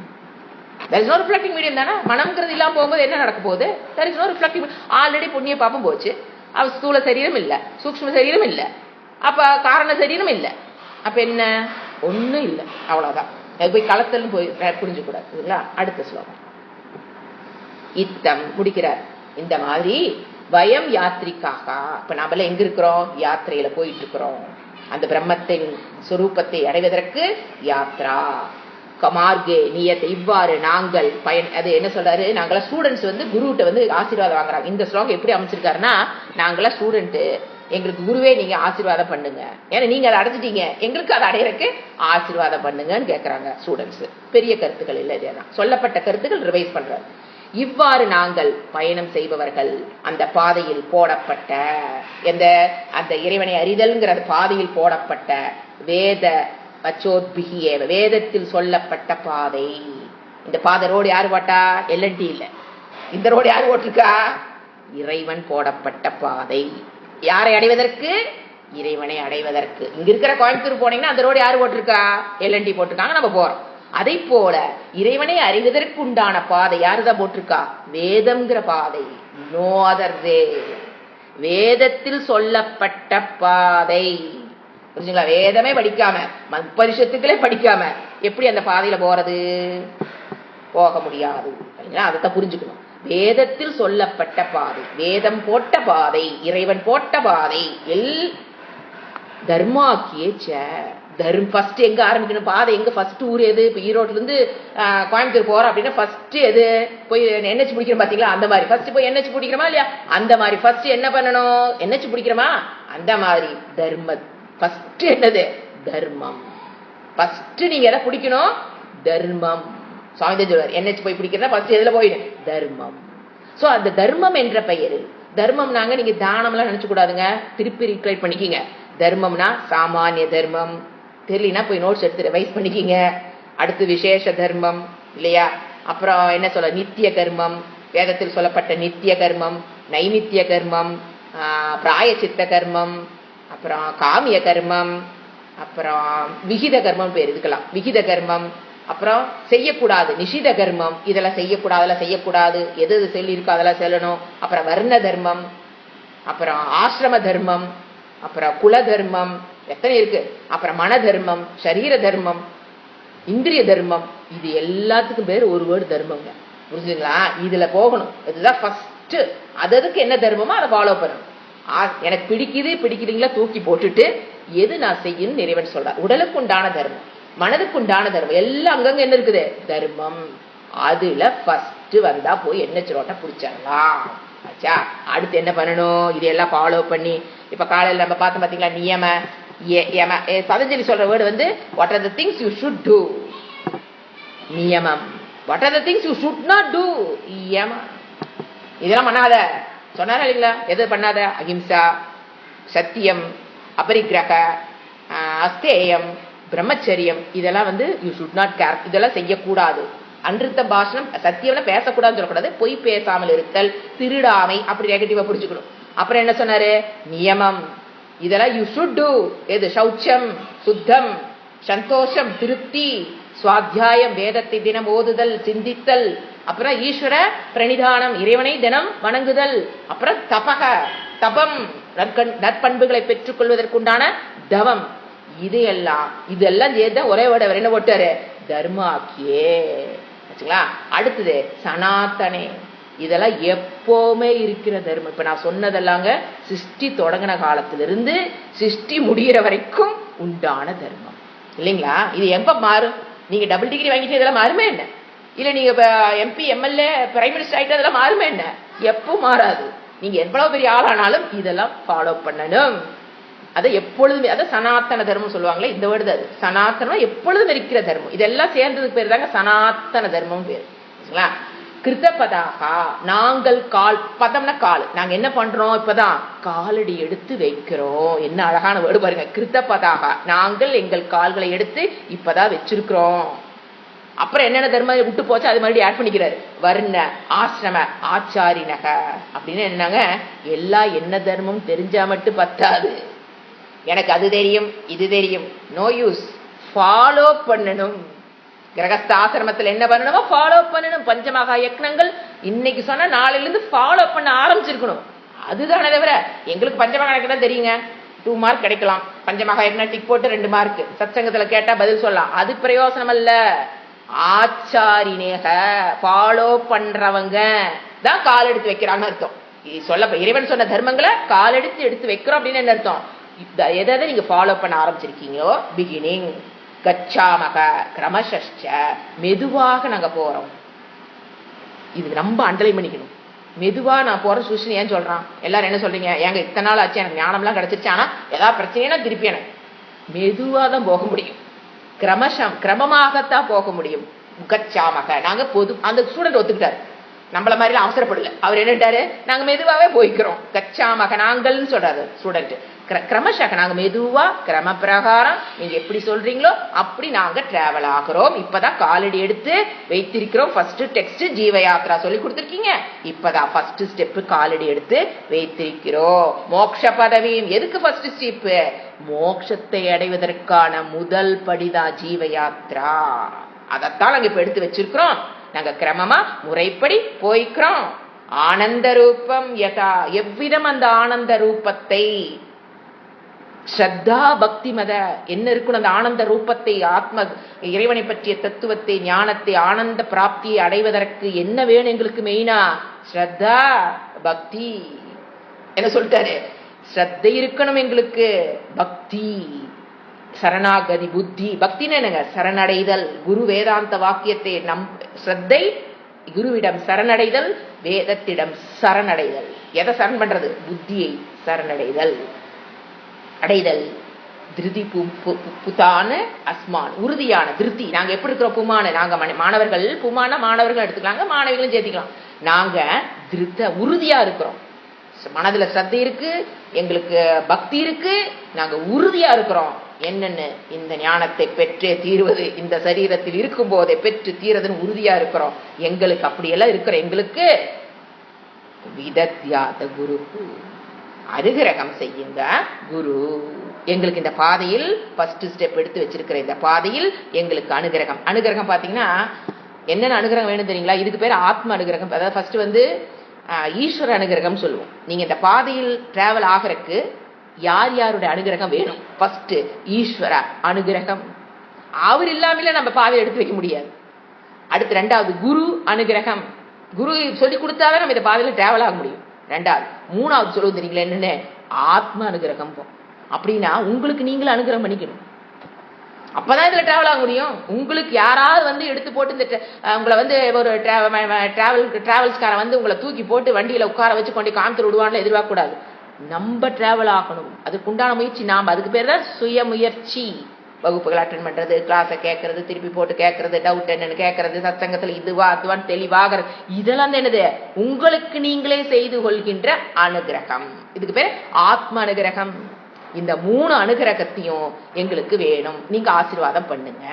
there is no reflecting medium தானே. மனம்ங்கிறது இல்லாம போகும்போது என்ன நடக்க போகுது, there is no reflecting. Already புண்ணிய பாப்பம் போச்சு, அவ ஸ்தூல சரீரம் இல்ல, சூக்ஷ்ம சரீரம் இல்ல, அப்ப காரண சரீரம் இல்ல, அப்ப என்ன, ஒண்ணும் இல்ல, அவ்வளவுதான். போய் களத்தல் போய் புரிஞ்சு கூடாது. அடுத்த ஸ்லோகம் இத்தம் முடிக்கிறார். இந்த மாதிரி வயம் யாத்திரிக்காக, இப்ப நாம எங்க இருக்கிறோம், யாத்திரையில போயிட்டு இருக்கிறோம். அந்த பிரம்மத்தின் சொரூபத்தை அடைவதற்கு யாத்ரா மார்கே நியத்தை, இவ்வாறு நாங்கள் அது என்ன சொல்றாரு, நாங்களா ஸ்டூடெண்ட்ஸ் குருகிட்ட ஆசீர்வாதம் வாங்குறாங்க. இந்த ஸ்லோகம் எப்படி அமைச்சிருக்காருன்னா, நாங்களா ஸ்டூடெண்ட், எங்களுக்கு குருவே நீங்க ஆசீர்வாதம் பண்ணுங்க, ஏன்னா நீங்க அதை அடைஞ்சிட்டீங்க, எங்களுக்கு அதை அடையறதுக்கு ஆசீர்வாதம் பண்ணுங்கன்னு கேட்கறாங்க ஸ்டூடெண்ட்ஸ். பெரிய கருத்துக்கள் இல்லை, இதேதான் சொல்லப்பட்ட கருத்துக்கள் ரிவைஸ் பண்றாரு. இவ்வாறு நாங்கள் பயணம் செய்பவர்கள் அந்த பாதையில் போடப்பட்ட அந்த இறைவனை அறிதல்ங்கிற பாதையில் போடப்பட்ட வேத வச்சோத்பிகியே, வேதத்தில் சொல்லப்பட்ட பாதை. இந்த பாதை ரோடு யாரு போட்டா, எல்என்டி இல்ல, இந்த ரோடு யாரு போட்டிருக்கா, இறைவன் போடப்பட்ட பாதை. யாரை அடைவதற்கு, இறைவனை அடைவதற்கு. இங்க இருக்கிற கோயம்புத்தூர் போனீங்கன்னா அந்த ரோடு யாரு போட்டிருக்கா, எல்என்டி போட்டிருக்காங்க, நம்ம போறோம். அதை போல இறைவனை அறிவதற்கு உண்டான பாதை யாருதான் போட்டிருக்கா, வேதம்ங்கிற பாதை. நோ அதர் வே, வேதத்தில் சொல்லப்பட்ட பாதை. புரிஞ்சுங்களா, வேதமே படிக்காம, உபனிஷத்துக்களே படிக்காம எப்படி அந்த பாதையில போறது, போக முடியாது. அதைத்தான் புரிஞ்சுக்கணும். வேதத்தில் சொல்லப்பட்ட பாதை, வேதம் போட்ட பாதை, இறைவன் போட்ட பாதை. தர்மாக்கியே ஃபர்ஸ்ட் எங்க ஆரம்பிக்கணும், பாதை எங்க, ஃபர்ஸ்ட் ஊர் எது? இப்ப ஈரோட்ல இருந்து கோயம்புத்தூர் போறோம் அப்படின்னா ஃபர்ஸ்ட் எது, போய் என்ஹெச் பிடிக்கிறோம் பாத்தீங்களா, அந்த மாதிரி ஃபர்ஸ்ட் போய் என்ஹெச் பிடிக்கிறோமா இல்லையா, அந்த மாதிரி ஃபர்ஸ்ட் என்ன பண்ணணும், என்ஹெச் பிடிக்கிறோமா, அந்த மாதிரி தர்ம ஃபர்ஸ்ட் என்னது, தர்மம். ஃபர்ஸ்ட் நீங்க எதை பிடிக்கணும், தர்மம். சுவாமி சொல்வார், என்ஹெச் போய் பிடிக்கிறதா ஃபர்ஸ்ட் எதுல போயிடும், தர்மம். சோ அந்த தர்மம் என்ற பெயரில், தர்மம் நாங்க நீங்க தானம் எல்லாம் நினைச்சு கூடாதுங்க, திருப்பி ரீக்ளைட் பண்ணிக்கிங்க. தர்மம்னா சாமானிய தர்மம், தெரியலனா போய் நோட்ஸ் எடுத்து ரிவைஸ் பண்ணிக்கிங்க. அடுத்து விசேஷ தர்மம் இல்லையா? அப்புறம் என்ன சொல்ல, நித்திய கர்மம், வேதத்தில் சொல்லப்பட்ட நித்திய கர்மம், நைமித்திய கர்மம், பிராயச்சித்த கர்மம், அப்புறம் காமிய கர்மம், அப்புறம் விகித கர்மம் பேர் இதுக்கெல்லாம், விகித கர்மம், அப்புறம் செய்யக்கூடாது நிஷித கர்மம், இதெல்லாம் செய்யக்கூடாது அதெல்லாம் செய்யக்கூடாது, எது எது சொல்லி இருக்கோ அதெல்லாம் செல்லணும். அப்புறம் வர்ண தர்மம், அப்புறம் ஆசிரம தர்மம், அப்புறம் குல தர்மம், எத்தனை இருக்கு. அப்புறம் மன தர்மம், சரீர தர்மம், இந்திரிய தர்மம், இது எல்லாத்துக்கும் பேர் ஒரு வேர்டு தர்மங்க. புரிஞ்சுங்களா? இதுல போகணும். இதுதான் ஃபர்ஸ்ட். அதுக்கு என்ன தர்மமோ அதை ஃபாலோ பண்ணணும். எனக்கு பிடிக்குதுங்களா தூக்கி போட்டுட்டு எது நான் செய்யணும் இறைவன் சொல்றார். உடலுக்கு உண்டான தர்மம், மனதுக்கு உண்டான தர்மம், எல்லாம் அங்கங்க என்ன இருக்குது தர்மம். அதுல ஃபர்ஸ்ட் வந்தா போய் என்ன சிரோட்டை பிடிச்சிடலாம். ஆச்சா? அடுத்து என்ன பண்ணணும், இதையெல்லாம் ஃபாலோ பண்ணி இப்ப காலையில் நம்ம பார்த்தோம் பாத்தீங்களா, நியம பதஞ்சலி சொல்ற வேர்டு வந்து what are the things you should do, நியமம். What are the things you should not do, யமம். இதெல்லாம் பண்ணாத சொன்னாரா இல்லைங்களா? எது பண்ணாத, அஹிம்சா, சத்தியம், அபரிக்கிரக, அஸ்தேயம், பிரம்மச்சரியம், இதெல்லாம் வந்து யூ ஷுட் நாட் கேர், இதெல்லாம் செய்யக்கூடாது. அன்றித்த பாஷணம், சத்தியம்னா பேசக்கூடாதுன்னு சொல்லக்கூடாது, பொய் பேசாமல் இருத்தல், திருடாமை, அப்படி நெகட்டிவா புரிஞ்சுக்கணும். அப்புறம் என்ன சொன்னாரு, நியமம், இதெல்லாம் யூ ஷுட் டூ. எது, சௌச்சம், சுத்தம், சந்தோஷம், திருப்தி, சுவாத்தியாயம், வேதத்தை தினம் ஓதுதல், சிந்தித்தல், அப்புறம் ஈஸ்வர பிரணிதானம், இறைவனை தினம் வணங்குதல், அப்புறம் தபக, தபம், நற்பண்புகளை பெற்றுக் கொள்வதற்குண்டான தவம், இதெல்லாம் சேர்த்து ஒரே விட என்ன போட்டாரு, தர்மாக்கியே. அடுத்தது சனாத்தனே, இதெல்லாம் எப்பவுமே இருக்கிற தர்மம். இப்ப நான் சொன்னதெல்லாங்க சிருஷ்டி தொடங்கின காலத்திலிருந்து சிருஷ்டி முடிகிற வரைக்கும் உண்டான தர்மம் இல்லைங்களா? இது எப்ப மாறும்? நீங்க டபுள் டிகிரி வாங்கிட்டு இதெல்லாம் மாறுமே என்ன? இல்ல நீங்க MP MLA பிரைம் மினிஸ்டர் ஆயிட்டு அதெல்லாம் மாறுமே என்ன? எப்பவும் மாறாது. நீங்க எவ்வளவு பெரிய ஆளானாலும் இதெல்லாம் ஃபாலோ பண்ணணும். அதை எப்பொழுதுமே, அதை சனாத்தன தர்மம் சொல்லுவாங்களே, இந்த வேர்டு அது சனாத்தனம், எப்பொழுதும் இருக்கிற தர்மம். இதெல்லாம் சேர்ந்ததுக்கு பேர் தாங்க சனாத்தன தர்மம் பேர். கிருதபதாகா, நாங்கள் கால், பதம்னா கால், நாங்க என்ன பண்றோம், இப்பதான் காலடி எடுத்து வைக்கிறோம். என்ன அழகான வேர்டு பாருங்க, கிருதபதாகா, நாங்கள் எங்கள் கால்களை எடுத்து இப்பதான் வச்சிருக்கிறோம். அப்புறம் என்னென்ன தர்மம் விட்டு போச்சு அது மறுபடியும் ஆட் பண்ணிக்கிறாரு, வர்ண, ஆசிரம, ஆச்சாரினக அப்படின்னு. என்னங்க, எல்லா என்ன தர்மம் தெரிஞ்சா மட்டும் பத்தாது. எனக்கு அது தெரியும் இது தெரியும், நோ யூஸ், ஃபாலோ பண்ணணும். கிரகஸ்த ஆசிரமத்தில் என்ன பண்ணணுமோ ஃபாலோ பண்ணணும். பஞ்சமகா யக்னங்கள் இன்னைக்கு சொன்னா நாளையில இருந்து ஃபாலோ பண்ண ஆரம்பிச்சிருக்கணும். அதுதானே தவிர எங்களுக்கு பஞ்சமகா யக்னம் தான் தெரியுங்க, 2 மார்க் கிடைக்கலாம். பஞ்சமகா யக்னம் டிக் போட்டு 2 மார்க், சத்சங்கத்துல கேட்டா பதில் சொல்லலாம், அது பிரயோசனம் அல்ல. ஆச்சாரினேக, ஃபாலோ பண்றவங்க தான் கால் எடுத்து வைக்கிறான்னு அர்த்தம். சொல்ல இறைவன் சொன்ன தர்மங்களை கால் எடுத்து வைக்கிறோம் அப்படின்னு என்ன அர்த்தம்? எதை நீங்க ஃபாலோ பண்ண ஆரம்பிச்சிருக்கீங்களோ, பிகினிங். கச்சாமக கிரமஷ்ச, மெதுவாக நாங்க போறோம். இது ரொம்ப அண்டர்லைன் பண்ணிக்கணும். மெதுவா நான் போற சூழ்நிலை ஏன் சொல்றான்? எல்லாரும் என்ன சொல்றீங்க, ஏங்க இத்தனை நாள் ஆச்சு எனக்கு ஞானம்லாம் கிடைச்சிருச்சு, ஆனா ஏதாவது பிரச்சனைனா திருப்பி எனக்கு மெதுவா தான் போக முடியும். கிரமசம், கிரமமாகத்தான் போக முடியும். கச்சாமக, நாங்க பொது, அந்த ஸ்டூடெண்ட் ஒத்துக்கிட்டாரு, நம்மள மாதிரி அவசரப்படல. அவர் என்னட்டாரு, நாங்க மெதுவாவே போய்க்கிறோம். கச்சாமக, நாங்கள்னு சொல்றாரு ஸ்டூடெண்ட். கிரமசக, நாங்க மெதுவா கிரம பிரகாரம் நீங்க எப்படி சொல்றீங்களோ அப்படி நாங்க டிராவல் ஆகிறோம். இப்பதான் காலடி எடுத்து வைத்திருக்கிறோம். ஃபர்ஸ்ட் டெக்ஸ்ட் ஜீவ யாத்ரா சொல்லி கொடுத்திருக்கீங்க, இப்பதான் ஃபர்ஸ்ட் ஸ்டெப் காலடி எடுத்து வைத்திருக்கிறோம். மோட்ச பதவியும் எதுக்கு ஃபர்ஸ்ட் ஸ்டெப்? மோட்சத்தை அடைவதற்கான முதல் படிதான் ஜீவ யாத்ரா. அதைத்தான் நாங்க இப்ப எடுத்து வச்சிருக்கிறோம். நாங்க கிரமமா முறைப்படி போய்க்கிறோம். ஆனந்த ரூபம் யதா, எவ்விதம் அந்த ஆனந்த ரூபத்தை, ஸ்ரத்தா பக்தி மத, என்ன இருக்கணும் அந்த ஆனந்த ரூபத்தை, ஆத்ம இறைவனை பற்றிய தத்துவத்தை, ஞானத்தை, ஆனந்த பிராப்தியை அடைவதற்கு என்ன வேணும் எங்களுக்கு? மெயினா ஸ்ரத்தா பக்தி. என்ன சொல்லிட்டாரு? ஸ்ரத்தை இருக்கணும் எங்களுக்கு, பக்தி, சரணாகதி, புத்தி. பக்தின்னு என்னங்க? சரணடைதல். குரு வேதாந்த வாக்கியத்தை ஸ்ரத்தை, குருவிடம் சரணடைதல், வேதத்திடம் சரணடைதல். எதை சரண் பண்றது? புத்தியை சரணடைதல், அடைதல். திருதி புதான அஸ்மான், உறுதியான திருப்தி. நாங்க எப்படி இருக்கிறோம்? புமான, நாங்க மாணவர்கள், புமான மாணவர்கள் எடுத்துக்கலாங்க, மாணவிகளும் சேர்த்துக்கலாம். நாங்க திருத்த உறுதியா இருக்கிறோம். மனதுல சத்தை இருக்கு, எங்களுக்கு பக்தி இருக்கு, நாங்க உறுதியா இருக்கிறோம். என்னன்னு இந்த ஞானத்தை பெற்றே தீர்வது, இந்த சரீரத்தில் இருக்கும் போதே பெற்று தீரதுன்னு உறுதியா இருக்கிறோம். எங்களுக்கு அப்படியெல்லாம் இருக்கிற எங்களுக்கு விதத்யாத குரு, அனுகிரகம் செய்யுங்க குரு. எங்களுக்கு இந்த பாதையில் ஃபர்ஸ்ட் ஸ்டெப் எடுத்து வச்சிருக்கிற இந்த பாதையில் எங்களுக்கு அனுகிரகம். அனுகிரகம் பாத்தீங்கன்னா என்னென்ன அனுகிரகம் வேணும் தெரியுங்களா? இதுக்கு பேர் ஆத்ம அனுகிரகம். அதாவது ஃபர்ஸ்ட் வந்து ஈஸ்வர அனுகிரகம் சொல்லுவோம். நீங்க இந்த பாதையில் டிராவல் ஆகிறதுக்கு யார் யாருடைய அனுகிரகம் வேணும்? ஃபர்ஸ்ட் ஈஸ்வர அனுகிரகம். அவர் இல்லாமல நம்ம பாதையை எடுத்து வைக்க முடியாது. அடுத்து ரெண்டாவது குரு அனுகிரகம். குரு சொல்லி கொடுத்தாவே நம்ம இந்த பாதையில டிராவல் ஆக முடியும். ரெண்டாவது. மூணாவது சொல்லுவது தெரியுங்களா என்னன்னு? ஆத்ம அனுகிரகம். அப்படின்னா உங்களுக்கு நீங்களும் அனுகிரகம் பண்ணிக்கணும். அப்பதான் இதுல டிராவல் ஆக முடியும். உங்களுக்கு யாராவது வந்து எடுத்து போட்டு இந்த உங்களை வந்து ஒரு டிராவல்ஸ்காரன் வந்து உங்களை தூக்கி போட்டு வண்டியில உட்கார வச்சு கொண்டு காமித்து விடுவான்னு எதிர்பார்க்க கூடாது. நம்ம டிராவல் ஆகணும். அதுக்கு உண்டான முயற்சி நாம. அதுக்கு பேர் தான் சுய முயற்சி. வகுப்புகள் அட்டன் பண்றது, கிளாஸை கேட்கறது, திருப்பி போட்டு கேட்கறது, டவுட் என்னன்னு கேட்கறது, சத்சங்கத்துல இதுவா அதுவான்னு தெளிவாகிறது, இதெல்லாம் என்னது? உங்களுக்கு நீங்களே செய்து கொள்கின்ற அனுகிரகம். இதுக்கு பேர் ஆத்ம அனுகிரகம். இந்த 3 அனுகிரகத்தையும் எங்களுக்கு வேணும். நீங்க ஆசீர்வாதம் பண்ணுங்க.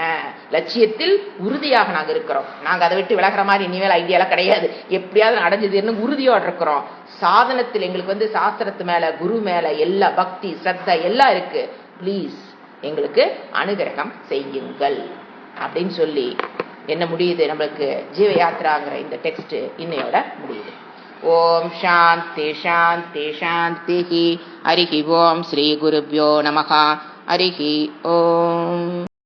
லட்சியத்தில் உறுதியாக நாங்க இருக்கிறோம். நாங்க அதை விட்டு விலகிற மாதிரி இனிமேல் ஐடியாலாம் கிடையாது. எப்படியாவது அடைஞ்சதுன்னு உறுதியோடு இருக்கிறோம். சாதனத்தில் எங்களுக்கு வந்து சாஸ்திரத்து மேல, குரு மேல எல்லா பக்தி ஸ்ரத்தா எல்லாம் இருக்கு. ப்ளீஸ் எங்களுக்கு அனுகிரகம் செய்யுங்கள் அப்படின்னு சொல்லி என்ன முடியுது? நம்மளுக்கு ஜீவ யாத்ராங்கிற இந்த டெக்ஸ்ட் இன்னையோட முடியுது. ஓம் சாந்தி சாந்தி சாந்தி. ஹரிஹி ஓம் ஸ்ரீ குருப்யோ நமஹ. ஹரிஹி ஓம்.